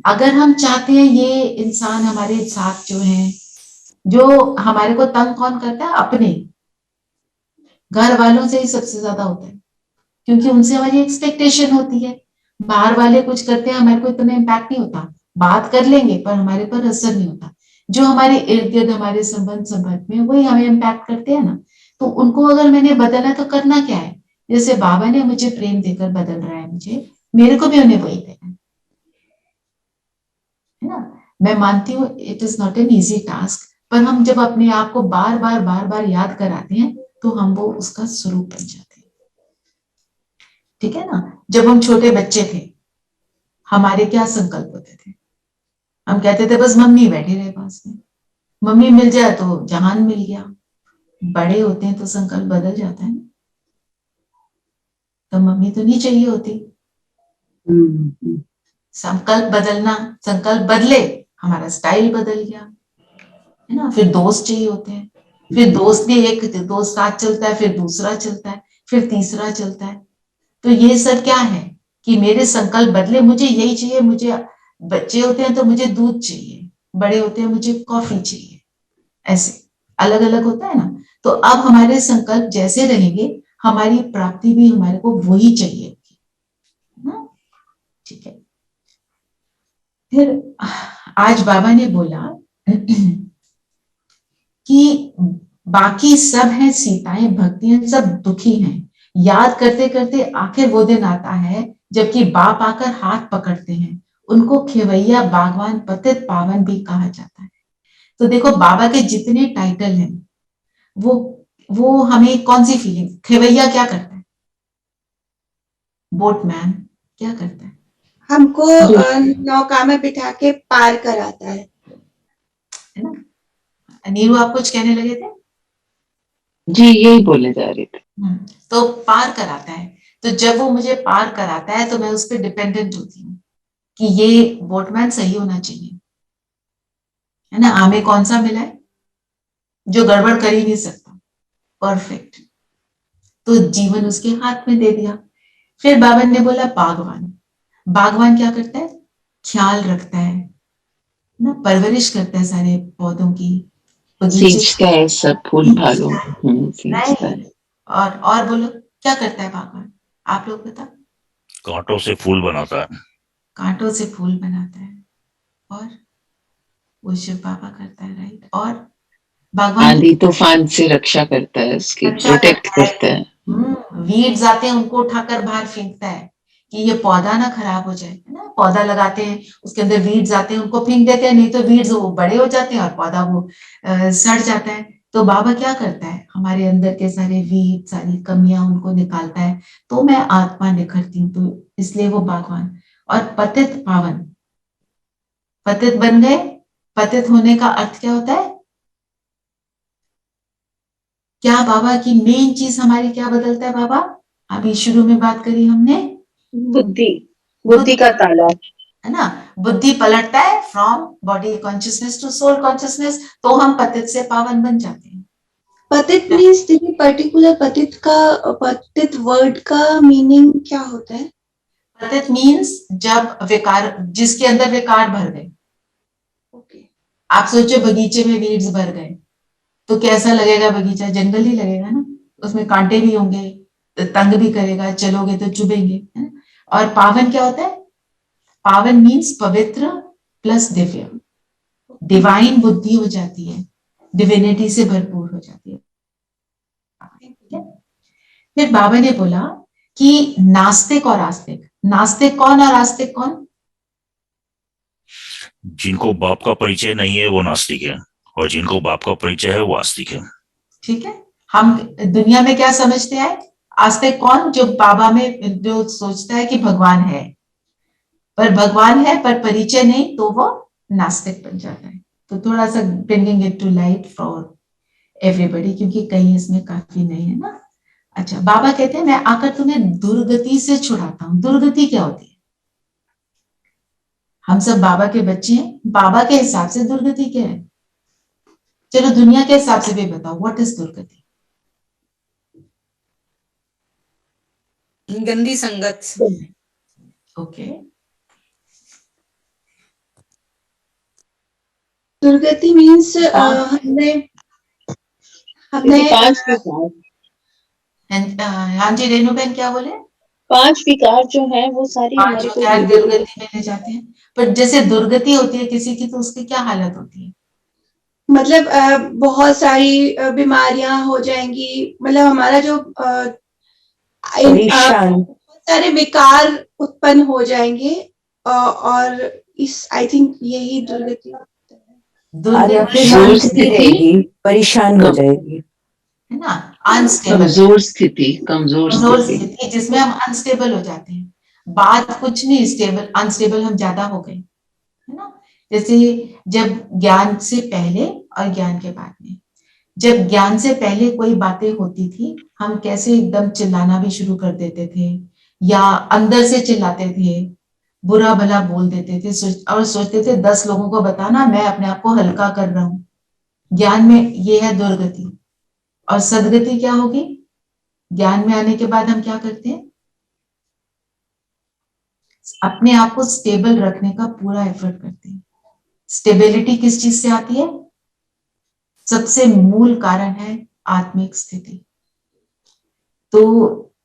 अगर हम चाहते हैं ये इंसान हमारे साथ जो है, जो हमारे को तंग कौन करता है? अपने घर वालों से ही सबसे ज्यादा होता है, क्योंकि उनसे हमारी एक्सपेक्टेशन होती है। बाहर वाले कुछ करते हैं हमारे को इतना इम्पैक्ट नहीं होता, बात कर लेंगे पर हमारे पर असर नहीं होता। जो हमारे इर्द गिर्द हमारे संबंध में वही हमें इम्पैक्ट करते हैं ना। तो उनको अगर मैंने बदलना तो करना क्या है? जैसे बाबा ने मुझे प्रेम देकर बदल रहा है मुझे, मेरे को भी उन्हें वही देना है ना। मैं मानती हूँ it is not an easy task, पर हम जब अपने आप को बार बार याद कराते हैं तो हम वो उसका स्वरूप बन जाते हैं। ठीक है ना। जब हम छोटे बच्चे थे हमारे क्या संकल्प होते थे? हम कहते थे बस मम्मी बैठी रहे पास में, मम्मी मिल जाए तो जहान मिल गया। बड़े होते हैं तो संकल्प बदल जाता है ना, तो मम्मी तो नहीं चाहिए होती। संकल्प बदलना, संकल्प बदले हमारा स्टाइल बदल गया, है ना। फिर दोस्त चाहिए होते हैं, फिर दोस्त भी, एक दोस्त साथ चलता है, फिर दूसरा चलता है, फिर तीसरा चलता है। तो ये सब क्या है कि मेरे संकल्प बदले, मुझे यही चाहिए। मुझे बच्चे होते हैं तो मुझे दूध चाहिए, बड़े होते हैं मुझे कॉफी चाहिए, ऐसे अलग अलग होता है ना। तो अब हमारे संकल्प जैसे रहेंगे हमारी प्राप्ति भी हमारे को वही चाहिए ना। ठीक है। फिर आज बाबा ने बोला कि बाकी सब हैं सीताएं, भक्तियां, सब दुखी हैं। याद करते करते आखिर वो दिन आता है जबकि बाप आकर हाथ पकड़ते हैं। उनको खेवैया, बागवान, पतित पावन भी कहा जाता है। तो देखो बाबा के जितने टाइटल हैं वो हमें कौन सी फीलिंग? खेवैया क्या करता है? बोटमैन क्या करता है? हमको नौका में बिठा के पार कराता है ना। नीरू आप कुछ कहने लगे थे? जी यही बोले जा रहे थे। तो पार कराता है। तो जब वो मुझे पार कराता है तो मैं उस पर डिपेंडेंट होती हूँ कि ये बोटमैन सही होना चाहिए, है ना। हमें कौन सा मिला है? जो गड़बड़ कर ही नहीं सकता, परफेक्ट। तो जीवन उसके हाथ में दे दिया। फिर बाबा ने बोला बागवान। बागवान क्या करता है? ख्याल रखता है ना, परवरिश करता है सारे पौधों की, बगीचे सींचता है सब फूल फालों, सींचता है। और बोलो क्या करता है बागवान? आप लोग बता। कांटों से फूल बनाता है। कांटों से फूल बनाता है, और वो शिव बाबा करता है, राइट। और बागवान आंधी तूफान से रक्षा करता है, उसकी प्रोटेक्ट करता है। वीड्स आते हैं उनको उठाकर बाहर फेंकता है कि ये पौधा ना खराब हो जाए, है ना। पौधा लगाते हैं उसके अंदर वीड्स आते हैं उनको फेंक देते हैं, नहीं तो वीड्स वो बड़े हो जाते हैं और पौधा वो सड़ जाता है। तो बाबा क्या करता है? हमारे अंदर के सारे वीड, सारी कमियां उनको निकालता है। तो मैं आत्मा निखरती हूँ, तो इसलिए वो बागवान। और पतित पावन, पतित बन गए। पतित होने का अर्थ क्या होता है? क्या बाबा की मेन चीज हमारी क्या बदलता है बाबा? अभी शुरू में बात करी हमने, बुद्धि का ताला, है ना। बुद्धि पलटता है from body consciousness to soul consciousness, तो हम पतित से पावन बन जाते हैं। पतित मीन्स दीदी पर्टिकुलर पतित वर्ड का मीनिंग क्या होता है? पतित मीन्स जब विकार, जिसके अंदर विकार भर गए। ओके। आप सोचो बगीचे में वीड्स भर गए, तो कैसा लगेगा बगीचा? जंगल ही लगेगा ना, उसमें कांटे भी होंगे, तंग भी करेगा, चलोगे तो चुभेंगे, है ना? और पावन क्या होता है? पावन मीन्स पवित्र प्लस दिव्य, डिवाइन बुद्धि हो जाती है, डिविनिटी से भरपूर हो जाती है। ठीक है? फिर बाबा ने बोला कि नास्तिक और आस्तिक, नास्तिक कौन और आस्तिक कौन? जिनको बाप का परिचय नहीं है वो नास्तिक है, और जिनको बाप का परिचय है वो आस्तिक है। ठीक है? हम दुनिया में क्या समझते हैं? आस्तिक कौन? जो बाबा में जो सोचता है कि भगवान है, पर भगवान है पर परिचय नहीं, तो वो नास्तिक बन जाता है। तो थोड़ा सा bringing it to light for everybody, क्योंकि कई इसमें काफी नहीं है ना। अच्छा, बाबा कहते हैं मैं आकर तुम्हें दुर्गति से छुड़ाता हूं। दुर्गति क्या होती है? हम सब बाबा के बच्चे हैं, बाबा के हिसाब से दुर्गति क्या है? चलो दुनिया के हिसाब से भी बताओ, व्हाट इज दुर्गति? गंदी संगत। ओके, दुर्गति मीन्स हमने हमने दीदी 5 विकार, हाँ जी रेणु बहन क्या बोले? 5 विकार जो है वो सारी पांच हमारे को विकार दुर्गति दुर्गति में ले जाते हैं। पर जैसे दुर्गति होती है किसी की, तो उसकी क्या हालत होती है? मतलब बहुत सारी बीमारियां हो जाएंगी, मतलब हमारा जो बहुत सारे विकार उत्पन्न हो जाएंगे, और इस आई थिंक यही दुर्गति दुर्गति रहेगी, परेशान हो जाएगी, है ना, अनस्टेबल, कमजोर कमजोर स्थिति जिसमें हम अनस्टेबल हो जाते हैं। बात कुछ नहीं, स्टेबल अनस्टेबल हम ज्यादा हो गए, है ना। जैसे जब ज्ञान से पहले और ज्ञान के बाद में, जब ज्ञान से पहले कोई बातें होती थी, हम कैसे एकदम चिल्लाना भी शुरू कर देते थे, या अंदर से चिल्लाते थे, बुरा भला बोल देते थे, और सोचते थे 10 लोगों को बताना मैं अपने आप को हल्का कर रहा हूं। ज्ञान में ये है दुर्गति। और सदगति क्या होगी? ज्ञान में आने के बाद हम क्या करते हैं? अपने आप को स्टेबल रखने का पूरा एफर्ट करते हैं। स्टेबिलिटी किस चीज से आती है? सबसे मूल कारण है आत्मिक स्थिति। तो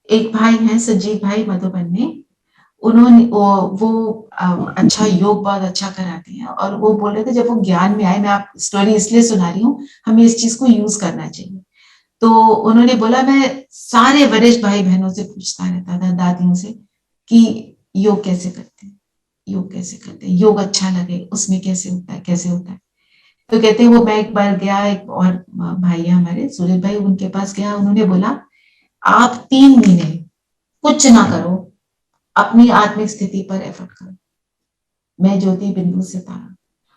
एक भाई हैं संजीव भाई मधुबन में, उन्होंने वो अच्छा योग बहुत अच्छा कराते हैं, और वो बोल रहे थे जब वो ज्ञान में आए, मैं आप स्टोरी इसलिए सुना रही हूँ, हमें इस चीज को यूज करना चाहिए। तो उन्होंने बोला मैं सारे वरिष्ठ भाई बहनों से पूछता रहता था, दादियों से, कि योग कैसे करते हैं, योग कैसे करते हैं, योग अच्छा लगे उसमें कैसे होता है, कैसे होता है। तो कहते हैं वो मैं एक बार गया, एक और भाई है हमारे सूरज भाई, उनके पास गया, उन्होंने बोला आप 3 महीने कुछ ना करो, अपनी आत्मिक स्थिति पर एफर्ट करो, मैं ज्योति बिंदु सितारा,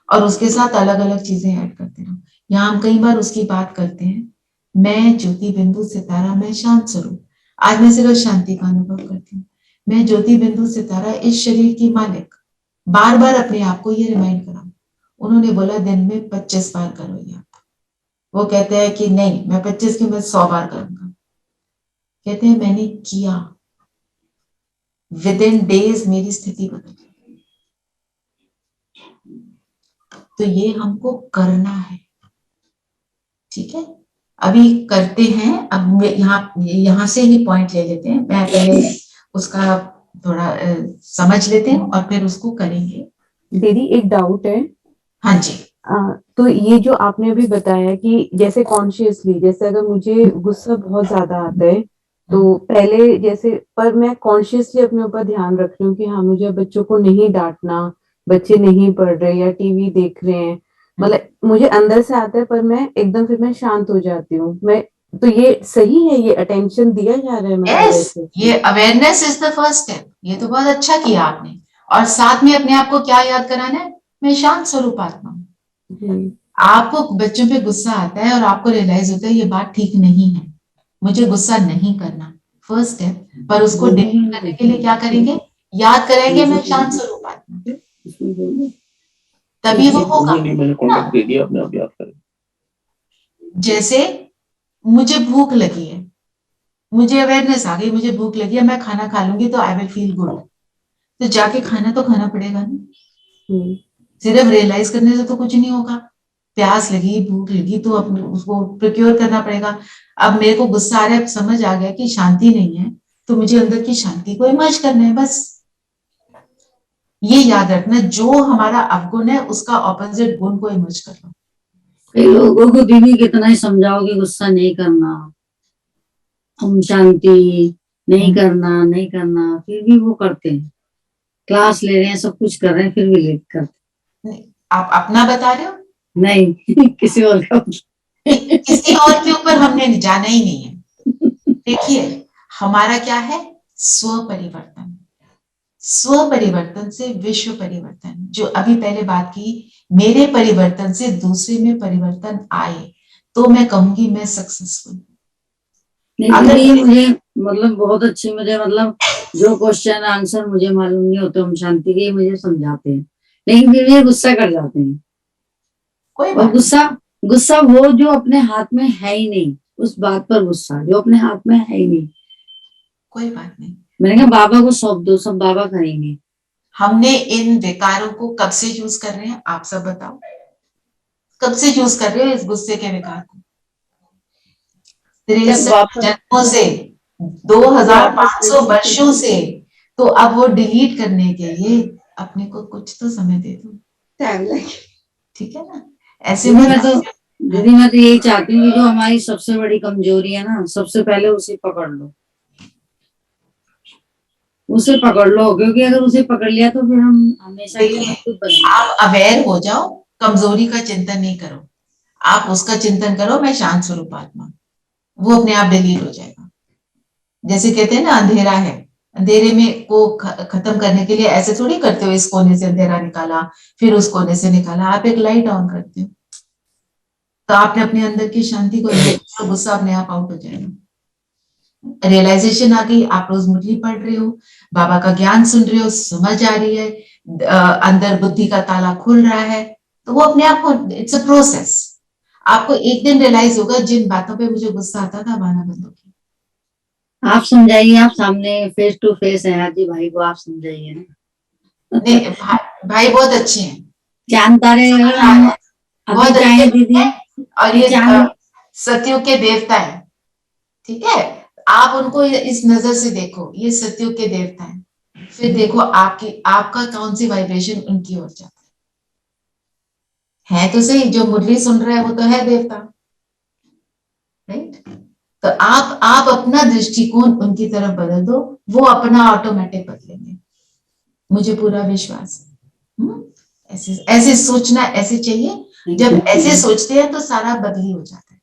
और उसके साथ अलग अलग चीजें ऐड करते रहो। यहाँ हम कई बार उसकी बात करते हैं, मैं ज्योति बिंदु सितारा, मैं शांत स्वरूप, आज मैं सिर्फ शांति का अनुभव करती हूँ, मैं ज्योति बिंदु सितारा, इस शरीर की मालिक। बार बार अपने आप को ये रिमाइंड कराओ। उन्होंने बोला दिन में 25 बार करो ये आप। वो कहते हैं कि नहीं मैं 25 की, मैं 100 बार करूंगा। कहते हैं मैंने किया, विद इन डेज मेरी स्थिति बदल गई। तो ये हमको करना है, ठीक है। अभी करते हैं, अब यहाँ से ही पॉइंट ले लेते हैं, मैं पहले उसका थोड़ा समझ लेते हैं और फिर उसको करेंगे। दीदी एक डाउट है। हाँ जी। तो ये जो आपने अभी बताया कि जैसे कॉन्शियसली, जैसे अगर मुझे गुस्सा बहुत ज्यादा आता है, तो पहले जैसे, पर मैं कॉन्शियसली अपने ऊपर ध्यान रख रही हूँ कि हाँ मुझे बच्चों को नहीं डांटना, बच्चे नहीं पढ़ रहे या टीवी देख रहे हैं, मतलब मुझे अंदर से आता है, पर मैं एकदम फिर मैं शांत हो जाती हूँ। मैं तो ये सही है, ये अटेंशन दिया जा रहा है मतलब yes, ऐसे? ये awareness is the first step. ये तो बहुत अच्छा किया आपने। और साथ में अपने आप को क्या याद कराना है? मैं शांत स्वरूप आत्मा हूँ। आपको बच्चों पे गुस्सा आता है और आपको रियलाइज होता है ये बात ठीक नहीं है, मुझे गुस्सा नहीं करना, फर्स्ट स्टेप। पर उसको डिलीट करने के लिए क्या करेंगे? याद करेंगे मैं शांत स्वरूप आत्मा, तभी वो होगा। मैंने कॉन्टेक्ट दे दिया, अपने आप याद करें। जैसे मुझे भूख लगी है, मुझे अवेयरनेस आ गई, मुझे भूख लगी है, मैं खाना खा लूंगी तो आई विल फील गुड। तो जाके खाना तो खाना पड़ेगा ना, सिर्फ रियलाइज करने से तो कुछ नहीं होगा। प्यास लगी, भूख लगी, तो अपने उसको प्रोक्योर करना पड़ेगा। अब मेरे को गुस्सा आ रहा है, अब समझ आ गया कि शांति नहीं है, तो मुझे अंदर की शांति को इमर्ज करना है, बस। ये याद रखना, जो हमारा अवगुण है उसका ऑपोजिट गुण को इमर्ज कर लो। कई लोगों को दीदी कितना ही समझाओगे, गुस्सा नहीं करना, ओम शांति नहीं करना, नहीं करना, फिर भी वो करते हैं। क्लास ले रहे हैं, सब कुछ कर रहे हैं, फिर भी लेट करते। आप अपना बता रहे हो? नहीं किसी और का। किसी और के ऊपर हमने जाना ही नहीं है। देखिए, हमारा क्या है? स्व परिवर्तन। स्व परिवर्तन से विश्व परिवर्तन। जो अभी पहले बात की, मेरे परिवर्तन से दूसरे में परिवर्तन आए तो मैं कहूंगी मैं सक्सेसफुल। अगर ये मुझे मतलब बहुत अच्छी, मुझे मतलब जो क्वेश्चन आंसर मुझे मालूम नहीं होते हम शांति के, मुझे समझाते हैं, लेकिन फिर ये गुस्सा कर जाते हैं। और गुस्सा वो जो अपने हाथ में है ही नहीं, उस बात पर गुस्सा जो अपने हाथ में है ही नहीं। कोई बात नहीं, मैंने कहा बाबा को सौंप दो, सब बाबा करेंगे। हमने इन विकारों को कब से यूज कर रहे हैं, आप सब बताओ, कब से यूज कर रहे हो इस गुस्से के विकार को? 63 जन्मों से, 2500 वर्षों से। तो अब वो डिलीट करने के लिए अपने को कुछ तो समय दे दो, टाइम लगे, ठीक है ना? ऐसे में दीदी मैं तो यही चाहती हूँ, जो हमारी सबसे बड़ी कमजोरी है ना, सबसे पहले उसे पकड़ लो, उसे पकड़ लो, क्योंकि अगर उसे पकड़ लिया तो फिर हम हमेशा के लिए मजबूत बनेंगे। आप अवेयर हो जाओ, कमजोरी का चिंतन नहीं करो, आप उसका चिंतन करो, मैं शांत स्वरूप आत्मा, वो अपने आप डिलीट हो जाएगा। जैसे कहते हैं ना, अंधेरा है, अंधेरे में को खत्म करने के लिए ऐसे थोड़ी करते हो, इस कोने से अंधेरा निकाला, फिर उस कोने से निकाला, आप एक लाइट ऑन करते हो, तो आपने अपने अंदर की शांति को, तो गुस्सा अपने आप आउट हो जाएगा। रियलाइजेशन आ गई, आप रोज मुरली पढ़ रहे हो, बाबा का ज्ञान सुन रहे हो, समझ आ रही है, अंदर बुद्धि का ताला खुल रहा है, तो वो अपने आप को, इट्स अ प्रोसेस। आपको एक दिन रियलाइज होगा, जिन बातों पे मुझे गुस्सा आता था, बहाना बंद होगी। आप समझाइए, आप सामने फेस टू फेस है हाजी भाई को, आप समझाइए ना। नहीं, भाई बहुत अच्छे हैं, जानता रहे बहुत अच्छे हैं दीदी, और ये सतयुग के देवता है, ठीक है? आप उनको इस नजर से देखो, ये सतयुग के देवता है, फिर देखो आपका कौन सी वाइब्रेशन उनकी ओर जाता है तो सही, जो मुरली सुन रहा है वो तो है देवता, राइट? तो आप अपना दृष्टिकोण उनकी तरफ बदल दो, वो अपना ऑटोमेटिक बदलेंगे, मुझे पूरा विश्वास है। ऐसे ऐसे सोचना, ऐसे चाहिए। जब ऐसे सोचते हैं तो सारा बदली हो जाता है।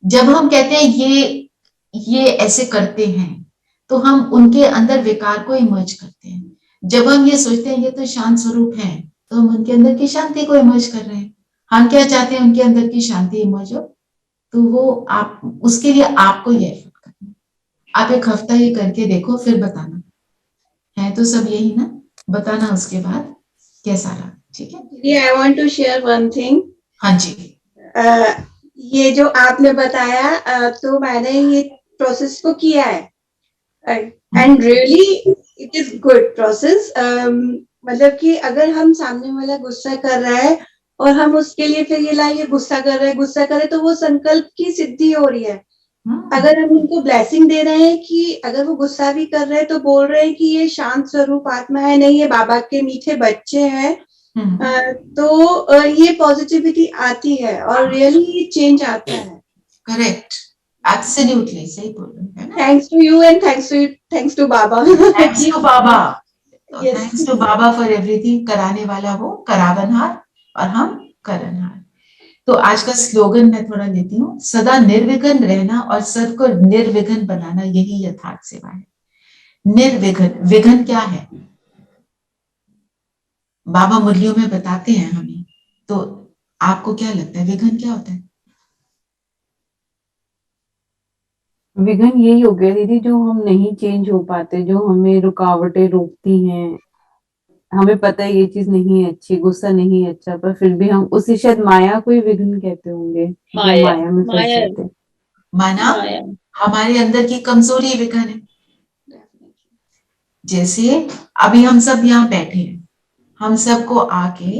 जब हम कहते हैं ये ऐसे करते हैं, तो हम उनके अंदर विकार को इमर्ज करते हैं। जब हम ये सोचते हैं ये तो शांत स्वरूप है, तो हम उनके अंदर की शांति को इमर्ज कर रहे हैं। हम क्या चाहते हैं, उनके अंदर की शांति इमर्ज हो, तो वो आप, उसके लिए आपको ये एफर्ट करना है। आप एक हफ्ता ये करके देखो, फिर बताना, है तो सब यही ना, बताना उसके बाद कैसा रहा, ठीक है? I want to share one thing. हाँ जी। ये जो आपने बताया, तो मैंने ये प्रोसेस को किया है, and really it is good process. मतलब कि अगर हम सामने वाला गुस्सा कर रहा है और हम उसके लिए फिर ये लाइए गुस्सा कर रहे, तो वो संकल्प की सिद्धि हो रही है। अगर हम उनको ब्लेसिंग दे रहे हैं कि अगर वो गुस्सा भी कर रहे हैं तो बोल रहे हैं कि ये शांत स्वरूप आत्मा है, नहीं ये बाबा के मीठे बच्चे हैं, तो ये पॉजिटिविटी आती है और रियली चेंज आता है। करेक्ट, एब्सोल्युटली सही बोल रहे हैं। Thanks to you and thanks to Baba. Thanks to Baba, thanks to Baba for everything. कराने वाला वो करावनहार और हम करनहार। तो आज का स्लोगन मैं थोड़ा लेती हूँ, सदा निर्विघ्न रहना और सबको निर्विघ्न बनाना, यही यथार्थ सेवा है। निर्विघ्न, विघ्न क्या है? बाबा मुरलियों में बताते हैं हमें, तो आपको क्या लगता है विघ्न क्या होता है? विघ्न यही हो गया दीदी, जो हम नहीं चेंज हो पाते, जो हमें रुकावटें रोकती हैं। हमें पता है ये चीज नहीं है अच्छी, गुस्सा नहीं है अच्छा, पर फिर भी हम उसे शायद माया को ही विघ्न कहते होंगे, माया में फंस जाते हैं। माना हमारे अंदर की कमजोरी विघ्न है। जैसे अभी हम सब यहाँ बैठे हैं, हम सबको आके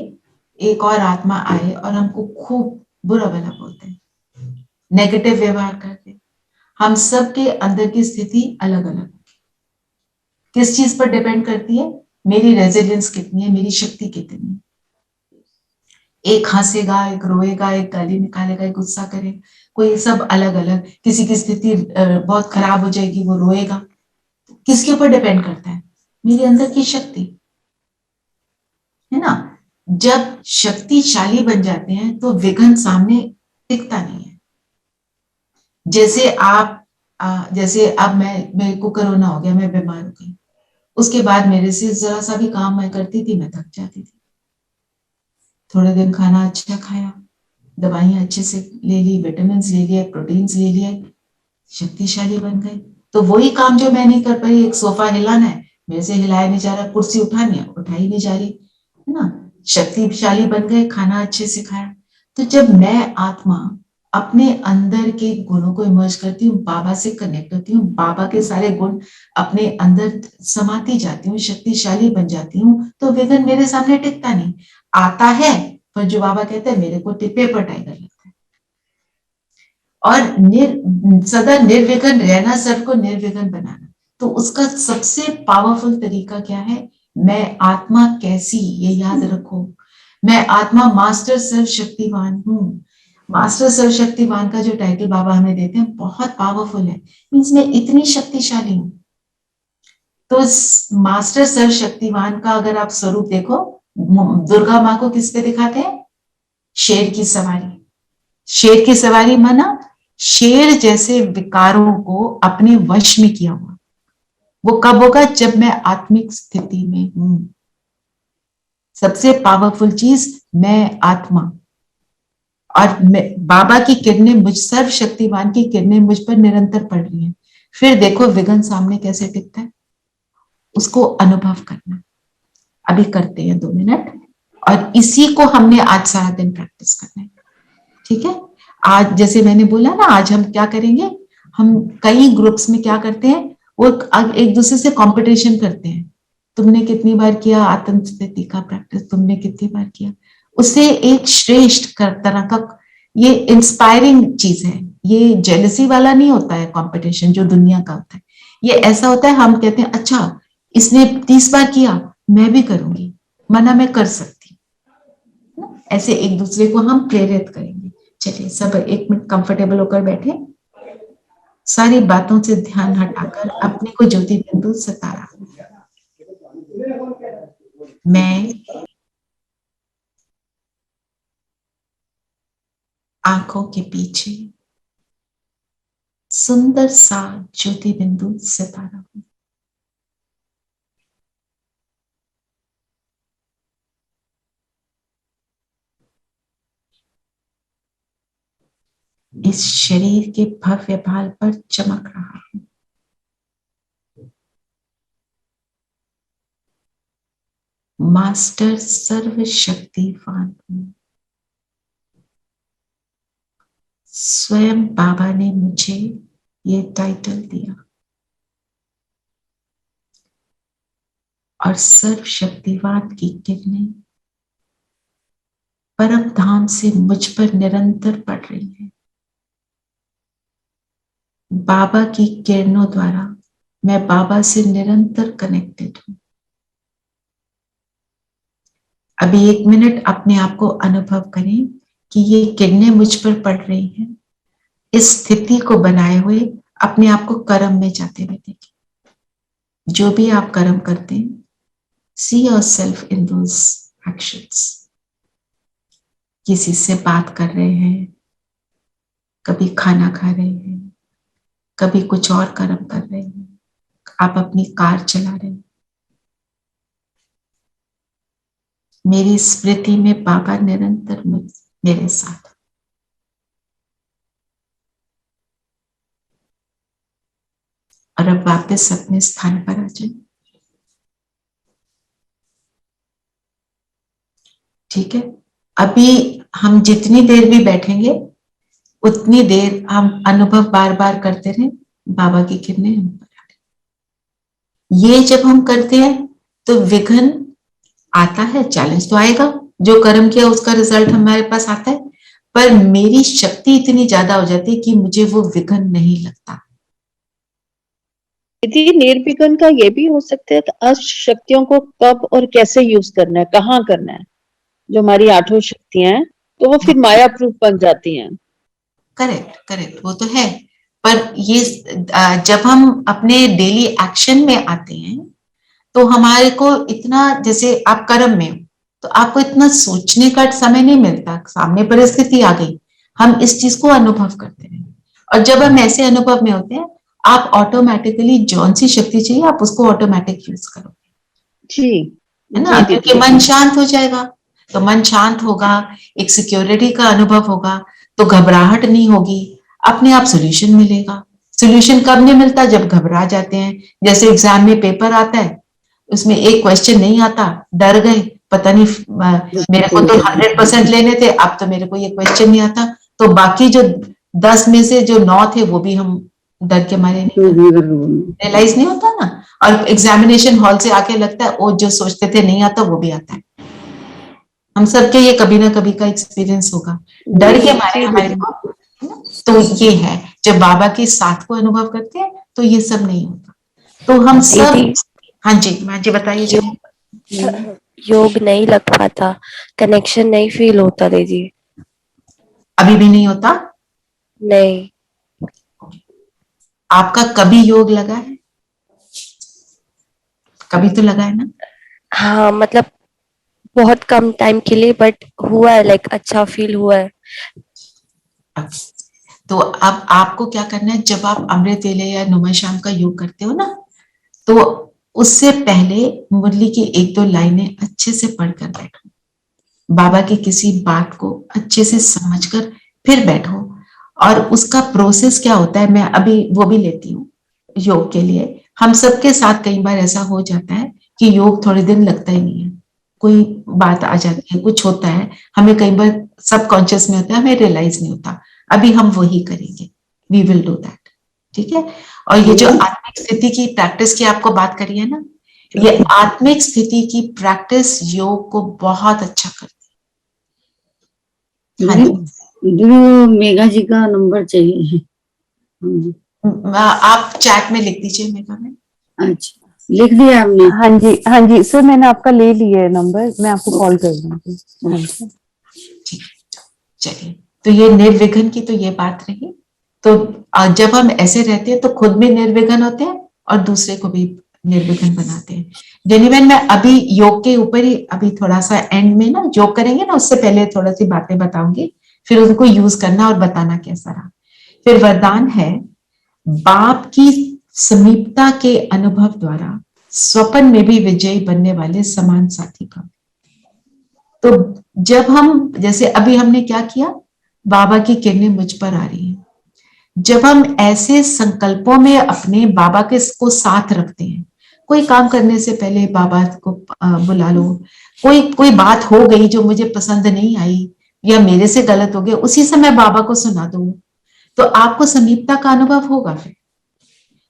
एक और आत्मा आए और हमको खूब बुरा भला बोलते हैं, नेगेटिव व्यवहार करते हैं। हम सब के अंदर की स्थिति अलग अलग, किस चीज पर डिपेंड करती है? मेरी रेजिलियंस कितनी है, मेरी शक्ति कितनी है। एक हंसेगा, एक रोएगा, एक गाली निकालेगा, एक गुस्सा करे, कोई सब अलग अलग। किसी की स्थिति बहुत खराब हो जाएगी, वो रोएगा। किसके ऊपर डिपेंड करता है? मेरे अंदर की शक्ति, है ना। जब शक्तिशाली बन जाते हैं तो विघ्न सामने टिकता नहीं है। जैसे आप जैसे अब मेरे को कोरोना हो गया, मैं बीमार हो गई, उसके बाद मेरे से जरा सा भी काम मैं करती थी, मैं थक जाती थी। थोड़े दिन खाना अच्छा खाया, दवाइयां अच्छे से ले ली, विटामिन ले लिए, प्रोटीन्स ले लिए, शक्तिशाली बन गए। तो वही काम जो मैं नहीं कर पाई, एक सोफा हिलाना है, मेरे से हिलाया नहीं जा रहा, कुर्सी उठानी है, उठाई नहीं जा रही, है ना, शक्तिशाली बन गए, खाना अच्छे से खाया। तो जब मैं आत्मा अपने अंदर के गुणों को इमर्ज करती हूँ, बाबा से कनेक्ट होती हूँ, बाबा के सारे गुण अपने अंदर समाती जाती हूँ, शक्तिशाली बन जाती हूँ, तो विघ्न मेरे सामने टिकता नहीं। आता है, पर जो बाबा कहते हैं मेरे को पेपर टाइगर लगता है। और सदा निर्विघ्न रहना, सबको निर्विघ्न बनाना। तो उसका सबसे पावरफुल तरीका क्या है? मैं आत्मा कैसी, ये याद रखो। मैं आत्मा मास्टर सर्वशक्तिवान हूँ। मास्टर सर्वशक्तिवान का जो टाइटल बाबा हमें देते हैं बहुत पावरफुल है, मीन्स मैं इतनी शक्तिशाली हूँ। तो मास्टर सर्वशक्तिवान का अगर आप स्वरूप देखो, दुर्गा माँ को किस पे दिखाते हैं? शेर की सवारी। शेर की सवारी माना शेर जैसे विकारों को अपने वश में किया हुआ। वो कब होगा? जब मैं आत्मिक स्थिति में हूं। सबसे पावरफुल चीज, मैं आत्मा, और बाबा की किरणें, मुझ सर्वशक्तिवान की किरणें मुझ पर निरंतर पड़ रही हैं। फिर देखो विघ्न सामने कैसे टिकता है, उसको अनुभव करना। अभी करते हैं 2 मिनट, और इसी को हमने आज सारा दिन प्रैक्टिस करना है, ठीक है। आज जैसे मैंने बोला ना, आज हम क्या करेंगे, हम कई ग्रुप्स में क्या करते हैं, वो एक दूसरे से कंपटीशन करते हैं। तुमने कितनी बार किया आत्म स्थिति का प्रैक्टिस, तुमने कितनी बार किया। उससे एक श्रेष्ठ तरह का, ये इंस्पायरिंग चीज है। ये जेलसी वाला नहीं होता है कंपटीशन जो दुनिया का होता है। ये ऐसा होता है, हम कहते हैं अच्छा इसने 30 बार किया, मैं भी करूंगी, मना मैं कर सकती। ऐसे एक दूसरे को हम प्रेरित करेंगे। चलिए सब 1 मिनट कंफर्टेबल होकर बैठे, सारी बातों से ध्यान हटाकर अपने को ज्योति बिंदु सितारा। मैं आंखों के पीछे सुंदर सा ज्योति बिंदु सितारा हूं। इस शरीर के भव्य भाल पर चमक रहा हूं। मास्टर सर्वशक्तिवान हूं। स्वयं बाबा ने मुझे ये टाइटल दिया, और सर्वशक्तिवान की किरणें परम धाम से मुझ पर निरंतर पड़ रही हैं। बाबा की किरणों द्वारा मैं बाबा से निरंतर कनेक्टेड हूं। अभी 1 मिनट अपने आप को अनुभव करें कि ये किरणें मुझ पर पड़ रही हैं। इस स्थिति को बनाए हुए अपने आप को कर्म में जाते हुए देखें। जो भी आप कर्म करते हैं, see yourself in those actions. किसी से बात कर रहे हैं, कभी खाना खा रहे हैं, कभी कुछ और कर्म कर रहे हैं, आप अपनी कार चला रहे हैं। मेरी स्मृति में बाबा निरंतर मेरे साथ। और अब वापस अपने स्थान पर आ जाए, ठीक है। अभी हम जितनी देर भी बैठेंगे उतनी देर हम अनुभव बार बार करते रहें, बाबा की किरणें हम पर आ रही। ये जब हम करते हैं तो विघ्न आता है, चैलेंज तो आएगा, जो कर्म किया उसका रिजल्ट हमारे पास आता है, पर मेरी शक्ति इतनी ज्यादा हो जाती है कि मुझे वो विघ्न नहीं लगता। यदि निर्विघ्न का ये भी हो सकता है कि अष्ट शक्तियों को कब और कैसे यूज करना है, कहाँ करना है, जो हमारी 8 शक्तियां हैं तो वो फिर माया प्रूफ बन जाती हैं। करेक्ट करेक्ट, वो तो है, पर ये जब हम अपने डेली एक्शन में आते हैं तो हमारे को इतना, जैसे आप कर्म में हो तो आपको इतना सोचने का समय नहीं मिलता, सामने परिस्थिति आ गई, हम इस चीज को अनुभव करते हैं, और जब हम ऐसे अनुभव में होते हैं आप ऑटोमेटिकली जौन सी शक्ति चाहिए आप उसको ऑटोमेटिक यूज करो, जी है ना, क्योंकि मन शांत हो जाएगा, तो मन शांत होगा, एक सिक्योरिटी का अनुभव होगा, तो घबराहट नहीं होगी, अपने आप सोल्यूशन मिलेगा। सोल्यूशन कब नहीं मिलता, जब घबरा जाते हैं, जैसे एग्जाम में पेपर आता है, उसमें एक क्वेश्चन नहीं आता, डर गए, पता नहीं मेरे को तो 100% लेने थे, अब तो मेरे को ये क्वेश्चन नहीं आता, तो बाकी जो 10 में से जो 9 थे वो भी हम डर के मारे नहीं रियलाइज नहीं होता ना, और एग्जामिनेशन हॉल से आके लगता है वो जो सोचते थे नहीं आता वो भी आता है। हम सबके ये कभी ना कभी का एक्सपीरियंस होगा, डर के मारे हमारे को, तो ये है जब बाबा के साथ को अनुभव करते हैं तो ये सब नहीं होता, तो हम सब। हाँ जी माँ जी बताइए। योग नहीं लग पाता, कनेक्शन नहीं फील होता दीदी। अभी भी नहीं होता? नहीं। आपका कभी योग लगा है? कभी तो लगा है ना? हाँ मतलब बहुत कम टाइम के लिए, बट हुआ है, लाइक अच्छा फील हुआ है। तो अब आपको क्या करना है, जब आप अमृत वेले या नुमा शाम का योग करते हो ना, तो उससे पहले मुरली की 1-2 लाइनें अच्छे से पढ़कर बैठो, बाबा की किसी बात को अच्छे से समझकर फिर बैठो, और उसका प्रोसेस क्या होता है मैं अभी वो भी लेती हूँ योग के लिए। हम सबके साथ कई बार ऐसा हो जाता है कि योग थोड़े दिन लगता ही नहीं है, कोई बात आ जाती है, कुछ होता है, हमें कई बार सबकॉन्शियस में होता है, हमें रियलाइज नहीं होता, अभी हम वही करेंगे, वी विल डू दैट, ठीक है। और ये जो आत्मिक स्थिति की प्रैक्टिस की आपको बात करी है ना, ये आत्मिक स्थिति की प्रैक्टिस योग को बहुत अच्छा करती है। हाँ जी, मेघा जी का नंबर चाहिए। आप चैट में लिख दीजिए मेघा में। अच्छा लिख दिया आपने? हाँ जी सर, मैंने आपका ले लिया है नंबर, मैं आपको कॉल कर दूंगी। ठीक, चलिए, तो ये निर्विघ्न की तो ये बात रही। तो जब हम ऐसे रहते हैं तो खुद भी निर्विघ्न होते हैं और दूसरे को भी निर्विघ्न बनाते हैं। जेन्युइन मैं अभी योग के ऊपर ही अभी थोड़ा सा एंड में ना योग करेंगे ना, उससे पहले थोड़ा सी बातें बताऊंगी, फिर उनको यूज करना और बताना कैसा रहा। फिर वरदान है, बाप की समीपता के अनुभव द्वारा स्वप्न में भी विजयी बनने वाले समान साथी का। तो जब हम, जैसे अभी हमने क्या किया, बाबा की किरणें मुझ पर आ रही हैं, जब हम ऐसे संकल्पों में अपने बाबा के को साथ रखते हैं, कोई काम करने से पहले बाबा को बुला लो, कोई बात हो गई जो मुझे पसंद नहीं आई या मेरे से गलत हो गया, उसी समय बाबा को सुना दो, तो आपको समीपता का अनुभव होगा। फिर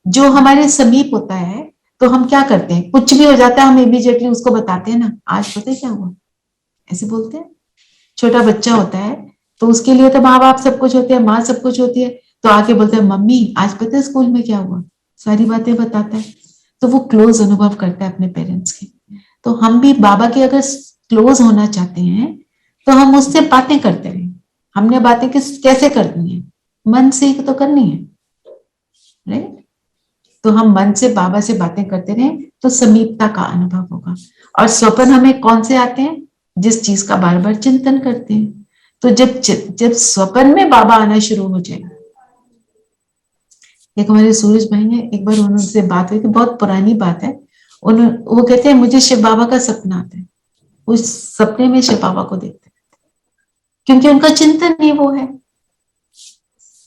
जो हमारे समीप होता है तो हम क्या करते हैं, कुछ भी हो जाता है हम इमीडिएटली उसको बताते हैं ना, आज पता है क्या हुआ, ऐसे बोलते हैं। छोटा बच्चा होता है तो उसके लिए तो माँ बाप सब कुछ होते हैं, माँ सब कुछ होती है, तो आके बोलते हैं मम्मी आज पता है स्कूल में क्या हुआ, सारी बातें बताता है, तो वो क्लोज अनुभव करता है अपने पेरेंट्स के। तो हम भी बाबा के अगर क्लोज होना चाहते हैं तो हम उससे बातें करते रहे। हमने बातें कैसे करनी है, मन से ही तो करनी है, राइट। तो हम मन से बाबा से बातें करते रहे तो समीपता का अनुभव होगा। और स्वप्न हमें कौन से आते हैं, जिस चीज का बार बार चिंतन करते हैं। तो जब स्वप्न में बाबा आना शुरू हो जाए, एक हमारे सूरज भाई ने एक बार उनसे बात हुई थी, बहुत पुरानी बात है, वो कहते हैं मुझे शिव बाबा का सपना आता है, उस सपने में शिव बाबा को देखते हैं, क्योंकि उनका चिंतन ही वो है।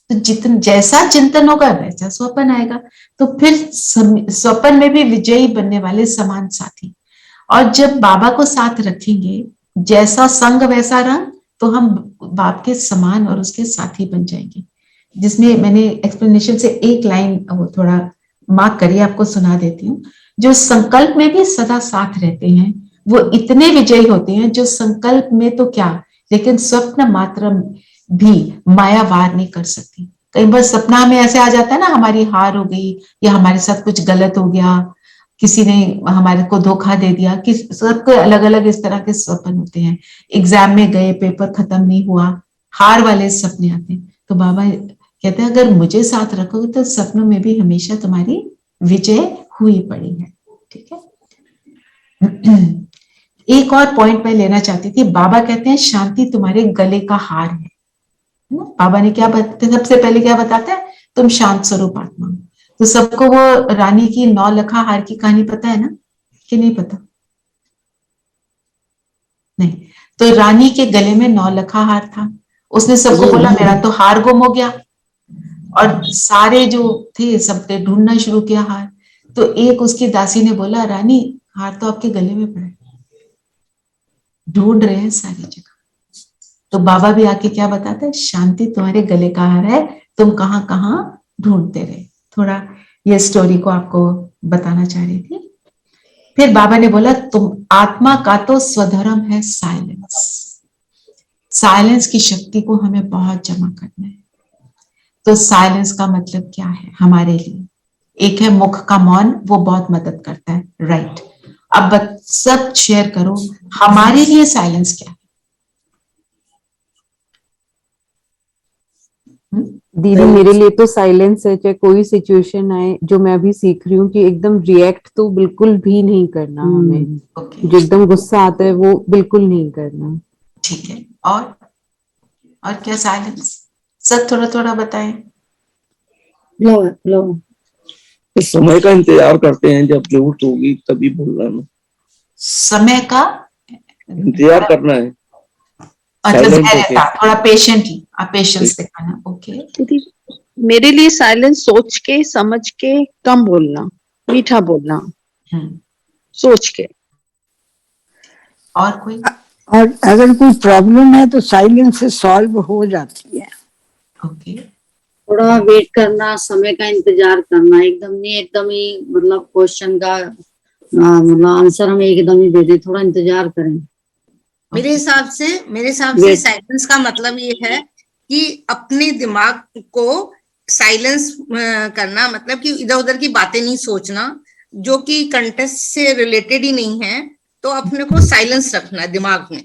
तो जैसा चिंतन होगा वैसा स्वप्न आएगा। तो फिर स्वप्न में भी विजयी बनने वाले समान साथी, और जब बाबा को साथ रखेंगे, जैसा संग वैसा रंग, तो हम बाप के समान और उसके साथी बन जाएंगे। जिसमें मैंने एक्सप्लेनेशन से एक लाइन वो थोड़ा मार्क करिए, आपको सुना देती हूँ। जो संकल्प में भी सदा साथ रहते हैं, वो इतने विजयी होते हैं जो संकल्प में तो क्या, लेकिन स्वप्न मात्र भी माया वार नहीं कर सकती। कई बार सपना में ऐसे आ जाता है ना, हमारी हार हो गई या हमारे साथ कुछ गलत हो गया, किसी ने हमारे को धोखा दे दिया, किस सबके अलग अलग इस तरह के सपन होते हैं। एग्जाम में गए, पेपर खत्म नहीं हुआ, हार वाले सपने आते हैं। तो बाबा कहते हैं अगर मुझे साथ रखोगे तो सपनों में भी हमेशा तुम्हारी विजय हुई पड़ी है। ठीक है। एक और पॉइंट मैं लेना चाहती थी। बाबा कहते हैं शांति तुम्हारे गले का हार है ना? बाबा ने क्या सबसे पहले क्या बताता है, तुम शांत स्वरूप आत्मा हो। तो सबको वो रानी की 9 लखा हार की कहानी पता है ना, कि नहीं पता? नहीं। तो रानी के गले में 9 लखा हार था। उसने सबको बोला मेरा तो हार गुम हो गया, और सारे जो थे सबने ढूंढना शुरू किया हार। तो एक उसकी दासी ने बोला रानी हार तो आपके गले में पड़ा है, ढूंढ रहे हैं सारी जगह। तो बाबा भी आके क्या बताते हैं, शांति तुम्हारे गले का हार है, तुम कहां कहां ढूंढते रहे। थोड़ा ये स्टोरी को आपको बताना चाह रही थी। फिर बाबा ने बोला तुम आत्मा का तो स्वधर्म है साइलेंस। साइलेंस की शक्ति को हमें बहुत जमा करना है। तो साइलेंस का मतलब क्या है हमारे लिए? एक है मुख का मौन, वो बहुत मदद करता है, राइट। अब सब शेयर करो हमारे लिए साइलेंस क्या है। दीदी मेरे लिए तो साइलेंस है, चाहे कोई सिचुएशन आए, जो मैं अभी सीख रही हूँ कि एकदम रिएक्ट तो बिल्कुल भी नहीं करना हमें। जो एकदम गुस्सा आता है वो बिल्कुल नहीं करना। ठीक है। और क्या साइलेंस? सब थोड़ा थोड़ा बताएं। लो समय का इंतजार करते हैं, जब जरूरत होगी तभी बोलना है। समय का इंतजार करना है, मतलब Silent धैर्यता, होके। थोड़ा पेशेंटली, पेशेंस दिखाना। ओके। दीदी मेरे लिए साइलेंस सोच के समझ के कम बोलना, मीठा बोलना, सोच के। और कोई? और अगर कोई प्रॉब्लम है तो साइलेंस से सॉल्व हो जाती है। ओके। थोड़ा वेट करना, समय का इंतजार करना, एकदम ही मतलब क्वेश्चन का मतलब आंसर हम एकदम ही दे दें, थोड़ा इंतजार करें। मेरे हिसाब से साइलेंस का मतलब ये है कि अपने दिमाग को साइलेंस करना, मतलब कि इधर उधर की बातें नहीं सोचना जो कि कंटेस्ट से रिलेटेड ही नहीं है। तो अपने को साइलेंस रखना है दिमाग में।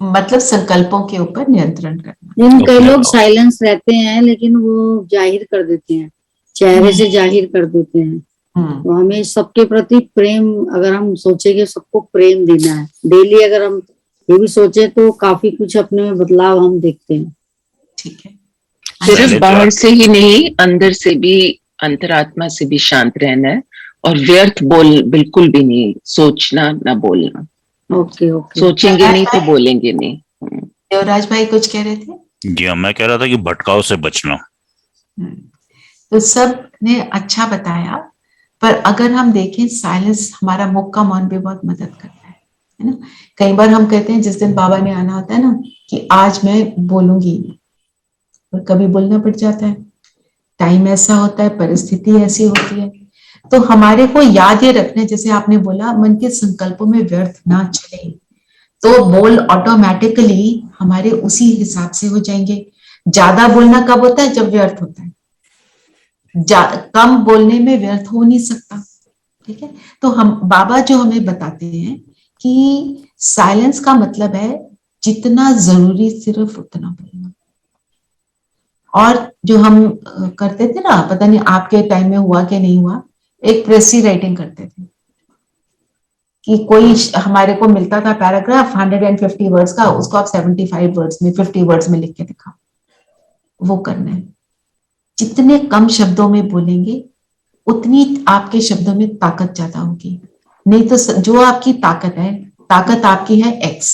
मतलब संकल्पों के ऊपर नियंत्रण करना। लेकिन कई लोग साइलेंस रहते हैं लेकिन वो जाहिर कर देते हैं, चेहरे से जाहिर कर देते हैं। तो हमें सबके प्रति प्रेम, अगर हम सोचेंगे सबको प्रेम देना है डेली, अगर हम ये भी सोचे तो काफी कुछ अपने में बदलाव हम देखते हैं। ठीक है। सिर्फ बाहर से ही नहीं, अंदर से भी, अंतरात्मा से भी शांत रहना है, और व्यर्थ बोल बिल्कुल भी नहीं, सोचना ना बोलना। ओके। सोचेंगे नहीं तो बोलेंगे नहीं। देवराज भाई कुछ कह रहे थे? जी हाँ, मैं कह रहा था कि भटकाव से बचना। तो सब ने अच्छा बताया, पर अगर हम देखें साइलेंस, हमारा मुख का मौन भी बहुत मदद करता है ना। कई बार हम कहते हैं जिस दिन बाबा ने आना होता है ना कि आज मैं बोलूंगी, और कभी बोलना पड़ जाता है, टाइम ऐसा होता है, परिस्थिति ऐसी होती है। तो हमारे को याद ये रखना है, जैसे आपने बोला मन के संकल्पों में व्यर्थ ना चले, तो बोल ऑटोमेटिकली हमारे उसी हिसाब से हो जाएंगे। ज्यादा बोलना कब होता है? जब व्यर्थ होता है। कम बोलने में व्यर्थ हो नहीं सकता। ठीक है। तो हम बाबा जो हमें बताते हैं कि साइलेंस का मतलब है जितना जरूरी सिर्फ उतना बोलना। और जो हम करते थे ना, पता नहीं आपके टाइम में हुआ कि नहीं हुआ, एक प्रेसी राइटिंग करते थे कि कोई हमारे को मिलता था पैराग्राफ 150 वर्ड्स का, उसको आप 75 वर्ड्स में, 50 वर्ड्स में लिख के दिखाओ। वो करना है। जितने कम शब्दों में बोलेंगे उतनी आपके शब्दों में ताकत ज्यादा होगी। नहीं तो जो आपकी ताकत है, ताकत आपकी है X।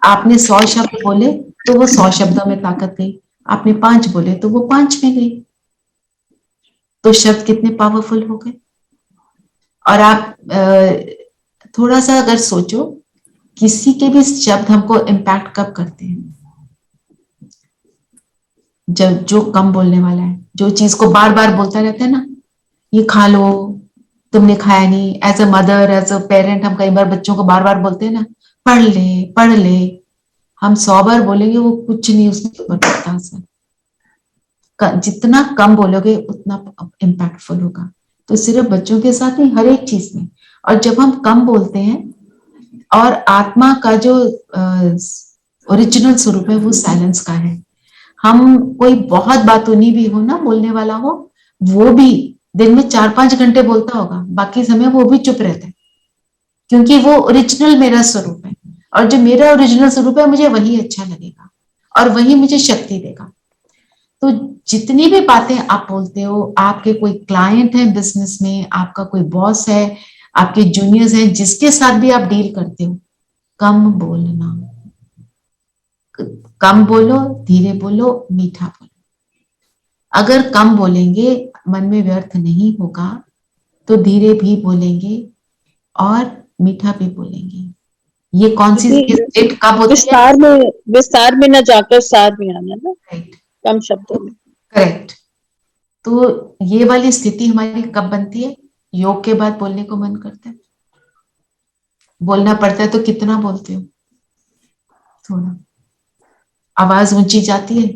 आपने 100 शब्द बोले तो वो 100 शब्दों में ताकत गई, आपने 5 बोले तो वो 5 में गई। तो शब्द कितने पावरफुल हो गए। और आप थोड़ा सा अगर सोचो, किसी के भी शब्द हमको इम्पैक्ट कब करते हैं? जब जो कम बोलने वाला है, जो चीज को बार बार बोलता रहता है ना, ये खा लो, तुमने खाया नहीं। As a mother, as a parent, हम कई बार बच्चों को बार बार बोलते हैं ना, पढ़ ले पढ़ ले। हम 100 बार बोलेंगे, वो कुछ नहीं उसके ऊपर पड़ता असर। जितना कम बोलोगे उतना इम्पैक्टफुल होगा। तो सिर्फ बच्चों के साथ नहीं, हर एक चीज में। और जब हम कम बोलते हैं, और आत्मा का जो ओरिजिनल स्वरूप है वो साइलेंस का है। हम कोई बहुत बातूनी भी हो ना, बोलने वाला हो, वो भी दिन में 4-5 घंटे बोलता होगा, बाकी समय वो भी चुप रहता है, क्योंकि वो ओरिजिनल मेरा स्वरूप है। और जो मेरा ओरिजिनल स्वरूप है, मुझे वही अच्छा लगेगा और वही मुझे शक्ति देगा। तो जितनी भी बातें आप बोलते हो, आपके कोई क्लाइंट है बिजनेस में, आपका कोई बॉस है, आपके जूनियर्स हैं, जिसके साथ भी आप डील करते हो, कम बोलना, कम बोलो, धीरे बोलो, मीठा बोलो। अगर कम बोलेंगे, मन में व्यर्थ नहीं होगा, तो धीरे भी बोलेंगे और मीठा भी बोलेंगे। ये कौन सी स्टेट कब होती है? विस्तार में न जाकर सार में आना ना, कम शब्दों में। करेक्ट। तो ये वाली स्थिति हमारी कब बनती है? योग के बाद बोलने को मन करता है, बोलना पड़ता है, तो कितना बोलते हो? थोड़ा। आवाज ऊंची जाती है,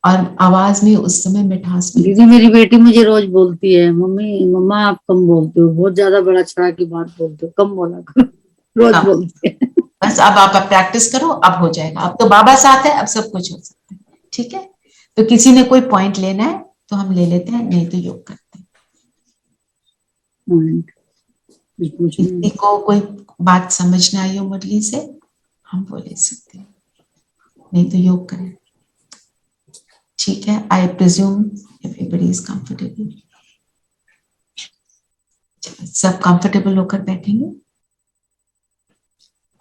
और आवाज में उस समय मिठास भी। दीदी मेरी बेटी मुझे रोज बोलती है, मम्मी मम्मा आप कम बोलते हो, बहुत ज्यादा बड़ा चढ़ा की बात बोलते हो, कम बोला करो। रोज बोलती है। बस अब आप प्रैक्टिस करो, अब हो जाएगा। अब तो बाबा साथ है, अब सब कुछ हो सकता है। ठीक है, तो किसी ने कोई पॉइंट लेना है तो हम ले लेते हैं, नहीं तो योग करते हैं। किसी को कोई बात समझ ना आई हो मुरली से, हम वो ले सकते हैं, नहीं तो योग करें। ठीक है, I presume everybody is comfortable. सब कंफर्टेबल होकर बैठेंगे,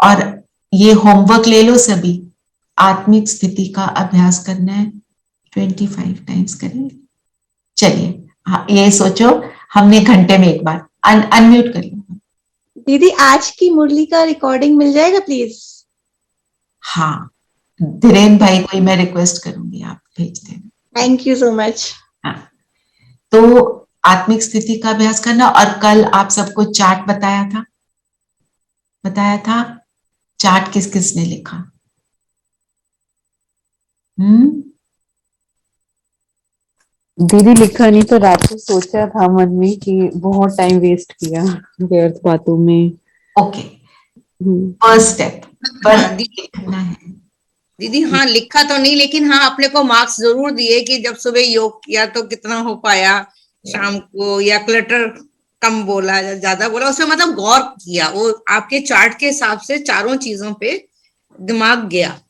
और ये होमवर्क ले लो सभी। आत्मिक स्थिति का अभ्यास करना है, 25 टाइम्स करेंगे। चलिए, हाँ, ये सोचो, हमने घंटे में एक बार अनम्यूट कर लिया। दीदी आज की मुरली का रिकॉर्डिंग मिल जाएगा प्लीज? हाँ, धीरेन भाई को मैं रिक्वेस्ट करूंगी, आप भेज देना। Thank you so much. हाँ, तो आत्मिक स्थिति का अभ्यास करना। और कल आप सबको चार्ट बताया था। चार्ट किस किस ने लिखा? दीदी लिखा नहीं, तो रात को सोचा था मन में कि बहुत टाइम वेस्ट किया व्यर्थ बातों में। ओके, फर्स्ट स्टेप पर लिखना है। दीदी हाँ, लिखा तो नहीं, लेकिन हाँ अपने को मार्क्स जरूर दिए कि जब सुबह योग किया तो कितना हो पाया, शाम को या क्लटर कम बोला या ज्यादा बोला, उसमें मतलब गौर किया। वो आपके चार्ट के हिसाब से चारों चीजों पे दिमाग गया।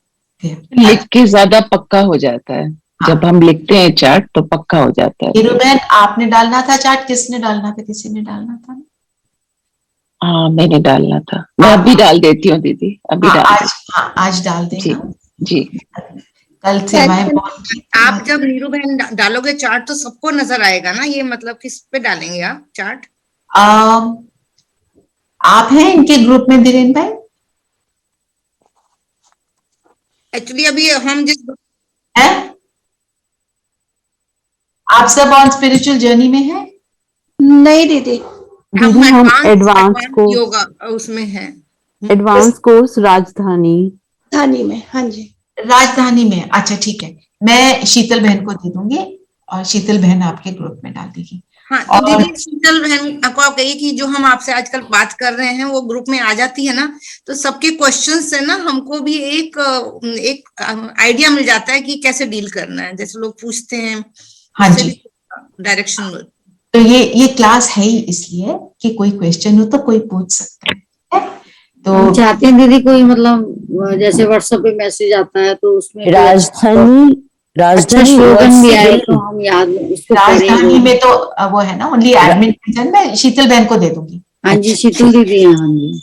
लिख के ज्यादा पक्का हो जाता है। जब हम लिखते हैं चार्ट तो पक्का हो जाता है। हीरोबेन, आपने डालना था चार्ट? किसने डालना था? किसी ने डालना था? हाँ, मैंने डालना था। मैं अभी डाल देती हूँ दीदी, अभी आज डाल देना। जी। कल सेवाएं आप जब नीरू बहन डालोगे चार्ट तो सबको नजर आएगा ना, ये मतलब किस पे डालेंगे आप चार्ट? आप हैं इनके ग्रुप में धीरेन भाई? एक्चुअली अभी हम जिस है, आप सब ऑन स्पिरिचुअल जर्नी में हैं? नहीं दीदी, हम एडवांस को योगा उसमें है। एडवांस कोर्स राजधानी में। हाँ जी, राजधानी में। अच्छा ठीक है, मैं शीतल बहन को दे दूंगी और शीतल बहन आपके ग्रुप में डाल देगी। हाँ, तो दीदी शीतल बहन को आप कहिए कि जो हम आपसे आजकल बात कर रहे हैं वो ग्रुप में आ जाती है ना, तो सबके क्वेश्चन से ना हमको भी एक आइडिया मिल जाता है कि कैसे डील करना है। जैसे लोग पूछते हैं, हाँ जी, डायरेक्शन मिलता है। तो ये क्लास है ही इसलिए कि कोई क्वेश्चन हो तो कोई पूछ सकता है। तो हम चाहते हैं दीदी कोई मतलब जैसे व्हाट्सएप पे मैसेज आता है तो उसमें राजधानी स्लोगन भी आए तो हम याद उसको राजधानी में तो वो है ना ओनली एडमिन। मैं शीतल बहन को दे दूंगी। हाँ जी, शीतल दीदी है। हाँ जी,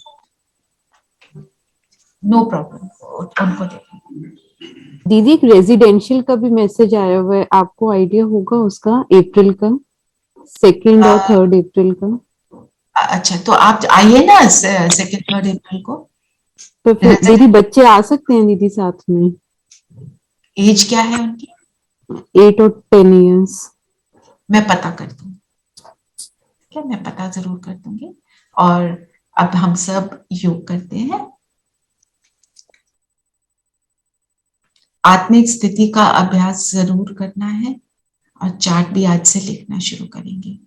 नो प्रॉब्लम, उनको दे दूंगी। दीदी एक रेजिडेंशियल का भी मैसेज आया हुआ है, आपको आइडिया होगा उसका? अप्रैल का 2 और 3 अप्रैल का। अच्छा, तो आप आइए ना 2, 3 अप्रैल को। तो फिर दीदी बच्चे आ सकते हैं दीदी साथ में? एज क्या है उनकी? 8 और 10 इयर्स। मैं पता कर दूँ। ठीक है, मैं पता जरूर कर दूंगी। और अब हम सब योग करते हैं। आत्मिक स्थिति का अभ्यास जरूर करना है और चार्ट भी आज से लिखना शुरू करेंगे।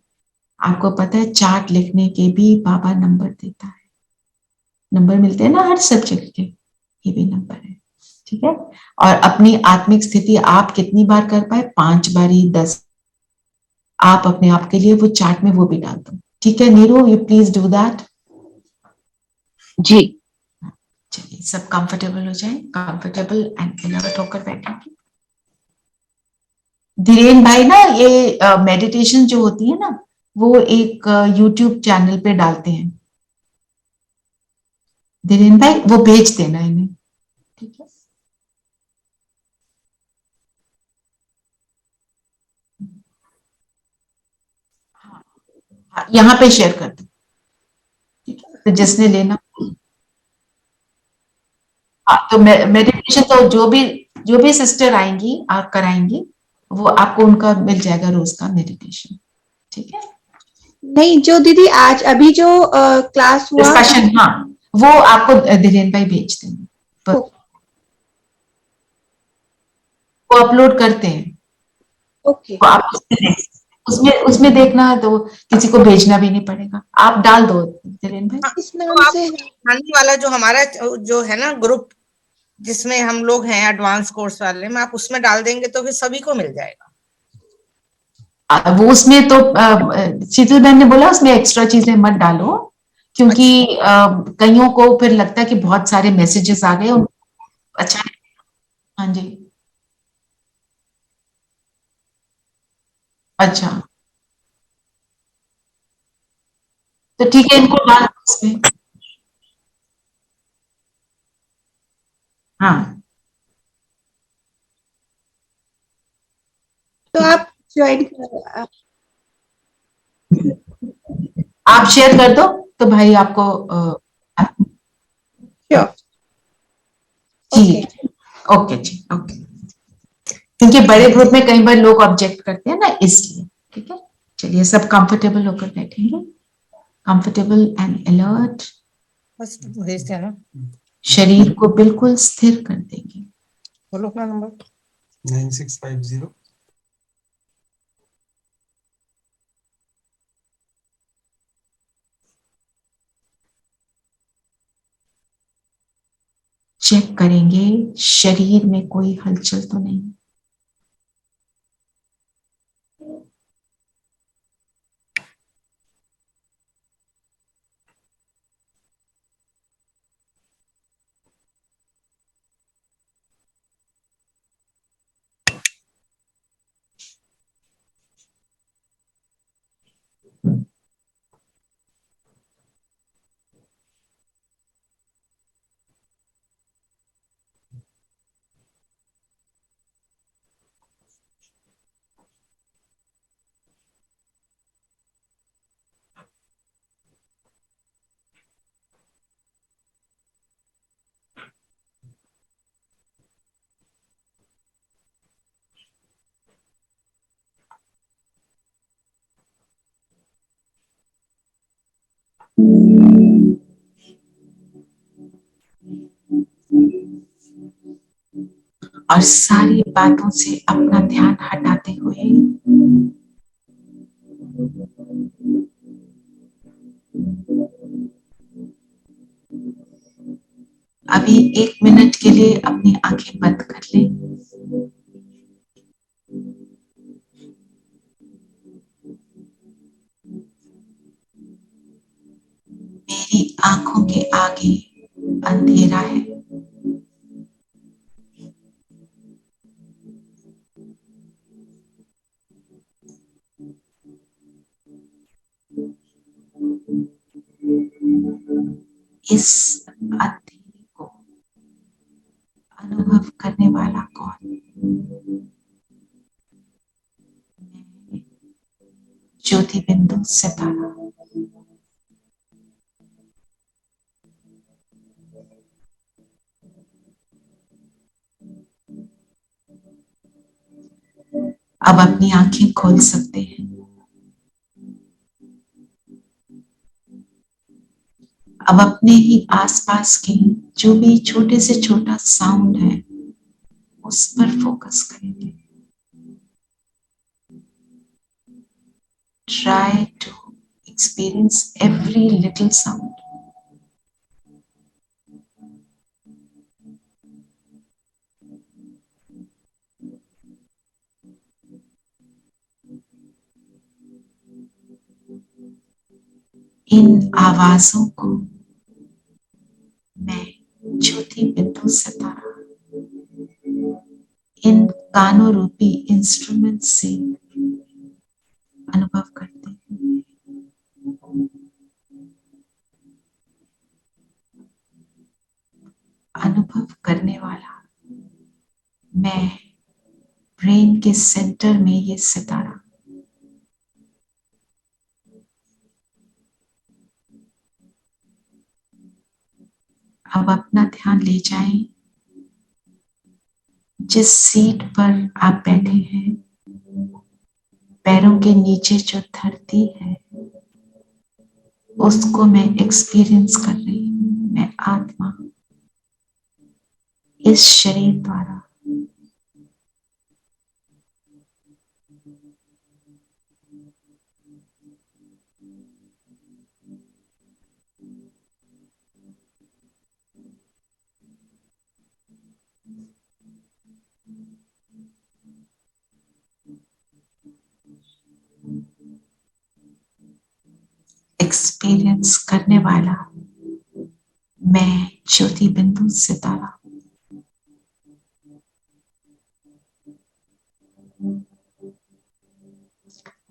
आपको पता है चार्ट लिखने के भी बाबा नंबर देता है, नंबर मिलते हैं ना हर सब्जेक्ट के, ये भी नंबर है। ठीक है, और अपनी आत्मिक स्थिति आप कितनी बार कर पाए, 5 बारी, 10, आप अपने आप के लिए वो चार्ट में वो भी डाल दो। ठीक है Neeru, you please do that. जी। चलिए सब कंफर्टेबल हो जाए, कंफर्टेबल एंड एलर्ट होकर बैठेंगे। धीरेन भाई ना ये मेडिटेशन जो होती है ना वो एक यूट्यूब चैनल पे डालते हैं। धीरेन भाई वो भेज देना इन्हें, ठीक है। हाँ, यहाँ पे शेयर कर दो, ठीक है, तो जिसने लेना। हाँ, तो मेडिटेशन तो जो भी सिस्टर आएंगी आप कराएंगी, वो आपको उनका मिल जाएगा रोज का मेडिटेशन, ठीक है। नहीं, जो दीदी आज अभी जो क्लास हुआ डिस्कशन, हाँ वो आपको धीरेन भाई भेज देंगे, वो अपलोड करते हैं। ओके, तो आप उसमें उसमें देखना है तो किसी को भेजना भी नहीं पड़ेगा, आप डाल दो धीरेन भाई। इस तो नाम आप से आने वाला जो हमारा जो है ना ग्रुप जिसमें हम लोग हैं एडवांस कोर्स वाले में, आप उसमें डाल देंगे तो फिर सभी को मिल जाएगा। वो उसमें तो शीतल बहन ने बोला उसमें एक्स्ट्रा चीजें मत डालो, क्योंकि कईयों को फिर लगता है कि बहुत सारे मैसेजेस आ गए। अच्छा, हाँ जी, अच्छा, तो ठीक है इनको डाल दो उसमें। हाँ, तो आप ज्वाइन कर, आप शेयर कर दो तो भाई आपको जी, ओके जी, ओके, क्योंकि बड़े ग्रुप में कई बार लोग ऑब्जेक्ट करते हैं ना, इसलिए। ठीक है, चलिए सब कंफर्टेबल होकर बैठेंगे, कंफर्टेबल एंड अलर्ट। बस भेजते हैं ना, शरीर को बिल्कुल स्थिर कर देंगे। बोलो अपना नंबर। 9650 चेक करेंगे शरीर में कोई हलचल तो नहीं। और सारी बातों से अपना ध्यान हटाते हुए अभी 1 मिनट के लिए अपनी आंखें बंद कर लें। मेरी आंखों के आगे अंधेरा है, इस अंधेरे को अनुभव करने वाला कौन? ज्योति बिंदु सितारा। अब अपनी आंखें खोल सकते हैं। अब अपने ही आसपास के जो भी छोटे से छोटा साउंड है उस पर फोकस करेंगे। Try to experience every little sound. इन आवाजों को मैं ज्योति बिंदु सितारा इन कानों रूपी इंस्ट्रूमेंट से अनुभव करते हैं। अनुभव करने वाला मैं, ब्रेन के सेंटर में ये सितारा। अब अपना ध्यान ले जाएं जिस सीट पर आप बैठे हैं, पैरों के नीचे जो धरती है उसको मैं एक्सपीरियंस कर रही हूँ। मैं आत्मा इस शरीर द्वारा एक्सपीरियंस करने वाला मैं, ज्योति बिंदु सितारा।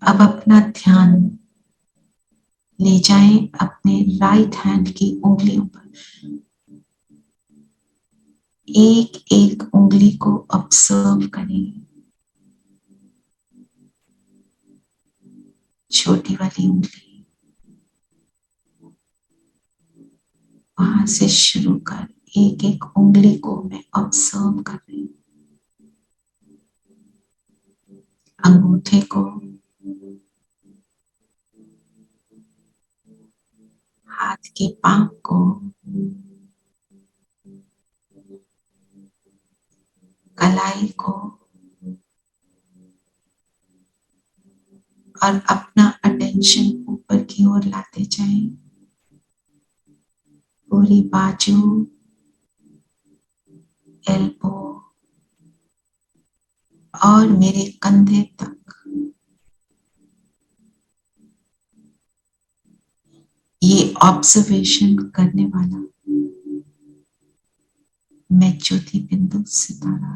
अब अपना ध्यान ले जाएं अपने राइट हैंड की उंगलियों पर। एक एक उंगली को ऑब्जर्व करें। छोटी वाली उंगली वहां से शुरू कर एक एक उंगली को मैं ऑब्जर्व कर रही हूँ। अंगूठे को, हाथ के पांव को, कलाई को, और अपना अटेंशन ऊपर की ओर लाते जाएं। पूरी बाजू, एल्बो और मेरे कंधे तक। ये ऑब्जर्वेशन करने वाला मैं, ज्योति बिंदु सितारा।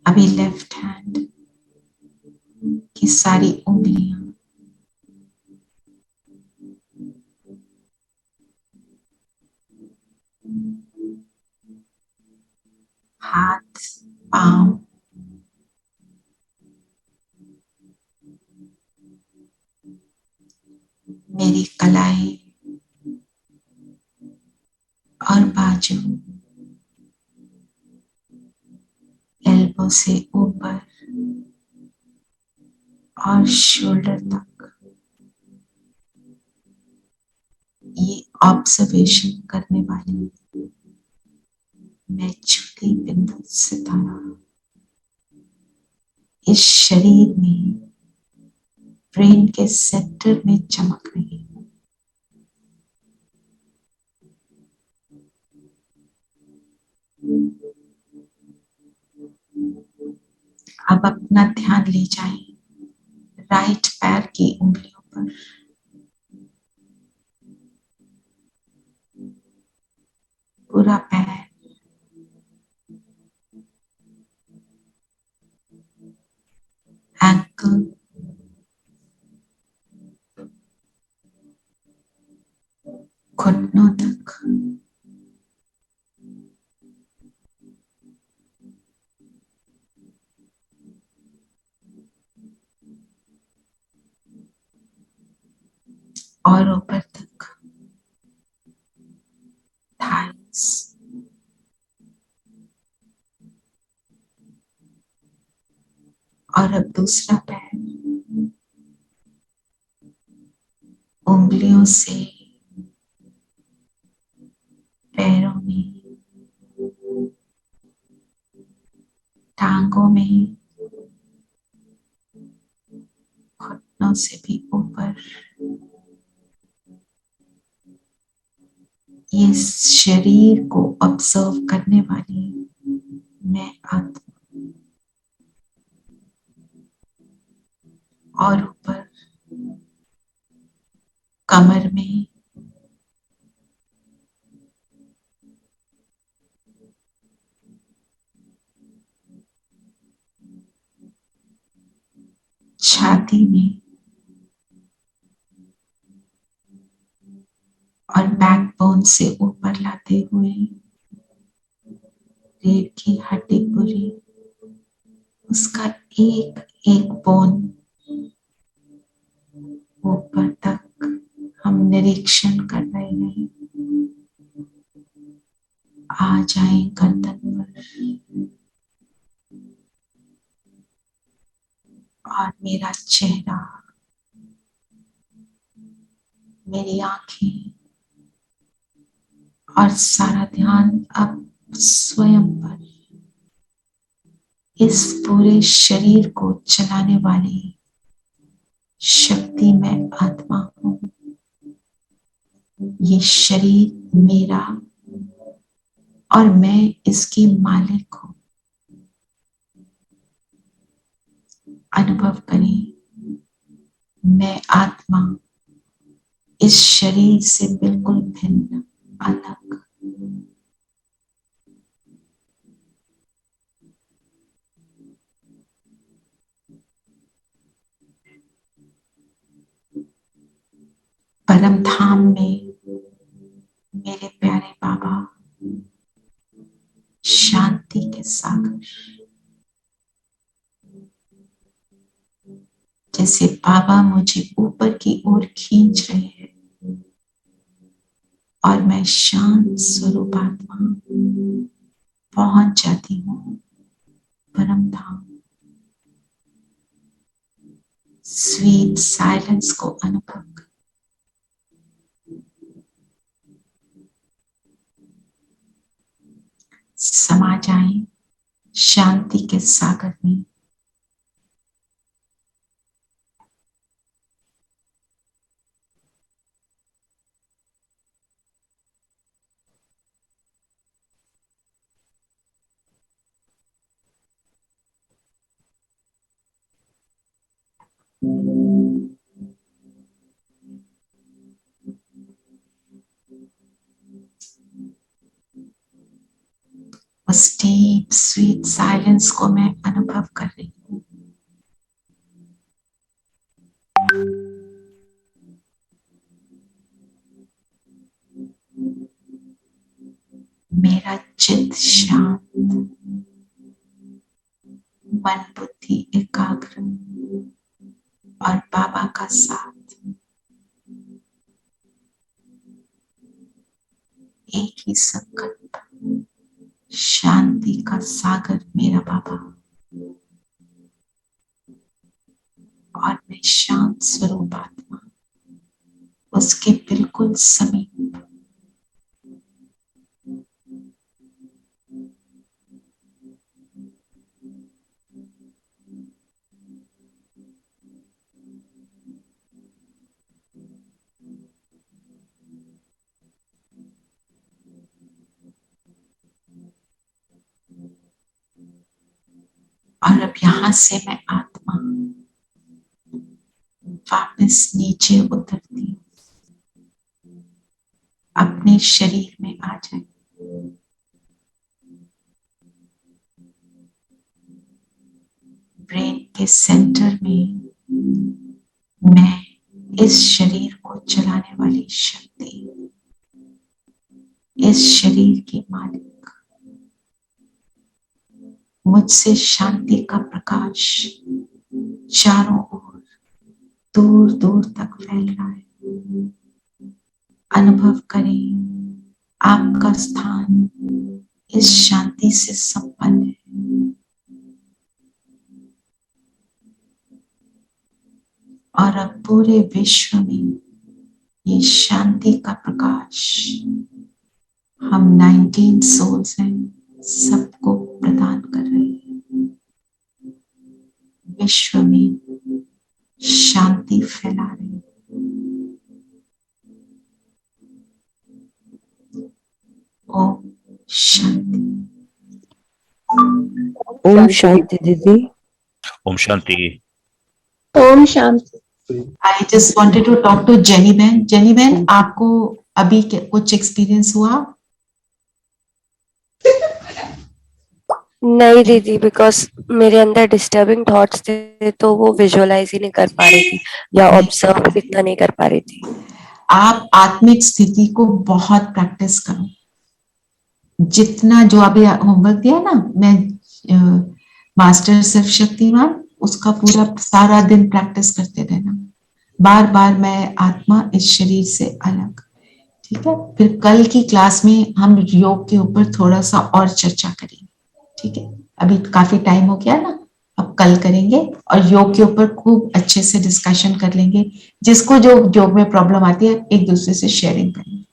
अभी लेफ्ट हैंड की सारी उंगलियां हाथ, पांव, मेरी कलाई और बाजू, एल्बो से ऊपर और शोल्डर तक। ये ऑब्जर्वेशन करने वाली मैं, ज्योति बिंदु सितारा, इस शरीर में ब्रेन के सेंटर में चमक रही हूँ। अब अपना ध्यान ले जाएं राइट पैर की उंगलियों पर। पूरा पैर, एंकल, घुटनों तक। और ऊपर तक थाइस। और अब दूसरा पैर, उंगलियों से पैरों में, टांगों में, घुटनों से भी ऊपर ये शरीर को ऑब्जर्व करने वाली मैं आत्मा, और ऊपर कमर में, छाती में और बैकबोन से ऊपर लाते हुए रीढ़ की हड्डी पूरी, उसका एक एक बोन ऊपर तक हम निरीक्षण कर रहे हैं। आ जाए गर्दन पर और मेरा चेहरा, मेरी आंखें, और सारा ध्यान अब स्वयं पर, इस पूरे शरीर को चलाने वाली शक्ति मैं आत्मा हूं। ये शरीर मेरा और मैं इसकी मालिक हूं। अनुभव करें, मैं आत्मा इस शरीर से बिल्कुल भिन्न, अलग। परम धाम में मेरे प्यारे बाबा शांति के सागर, जैसे बाबा मुझे ऊपर की ओर खींच रहे हैं और मैं शांत स्वरूप आत्मा पहुंच जाती हूँ परम धाम। स्वीट साइलेंस को अनुभव कर, समा जाएं शांति के सागर में। उस डीप स्वीट साइलेंस को मैं अनुभव कर रही हूँ। मेरा चित्त शांत, मन बुद्धि एकाग्र और बाबा का साथ, एक ही संकल्प, शांति का सागर मेरा बाबा और मैं शांत स्वरूप आत्मा उसके बिल्कुल समीप। और अब यहां से मैं आत्मा वापस नीचे उतरती हूँ, अपने शरीर में आ जाए। ब्रेन के सेंटर में मैं इस शरीर को चलाने वाली शक्ति, इस शरीर की मालिक, मुझसे शांति का प्रकाश चारों ओर दूर दूर तक फैल रहा है। अनुभव करें, आपका स्थान इस शांति से संपन्न है और अब पूरे विश्व में ये शांति का प्रकाश हम 19 सोल्स हैं, सबको प्रदान कर रहे हैं। विश्व में शांति फैला रहे हैं। ओम शांति। ओम शांति दीदी। Om Shanti. Om Shanti. I just wanted to talk to jenny बहन। जेनी बहन, आपको अभी कुछ एक्सपीरियंस हुआ? नहीं दीदी, बिकॉज मेरे अंदर डिस्टर्बिंग थॉट्स थे तो वो विजुअलाइज ही नहीं कर पा रही थी या ऑब्जर्व इतना नहीं कर पा रही थी। आप आत्मिक स्थिति को बहुत प्रैक्टिस करो। जितना जो अभी होमवर्क दिया ना, मैं मास्टर सर्व शक्तिमान, उसका पूरा सारा दिन प्रैक्टिस करते रहना। बार बार मैं आत्मा इस शरीर से अलग। ठीक है, फिर कल की क्लास में हम योग के ऊपर थोड़ा सा और चर्चा करेंगे। ठीक है, अभी काफी टाइम हो गया ना, अब कल करेंगे और योग के ऊपर खूब अच्छे से डिस्कशन कर लेंगे। जिसको जो योग में प्रॉब्लम आती है एक दूसरे से शेयरिंग करेंगे।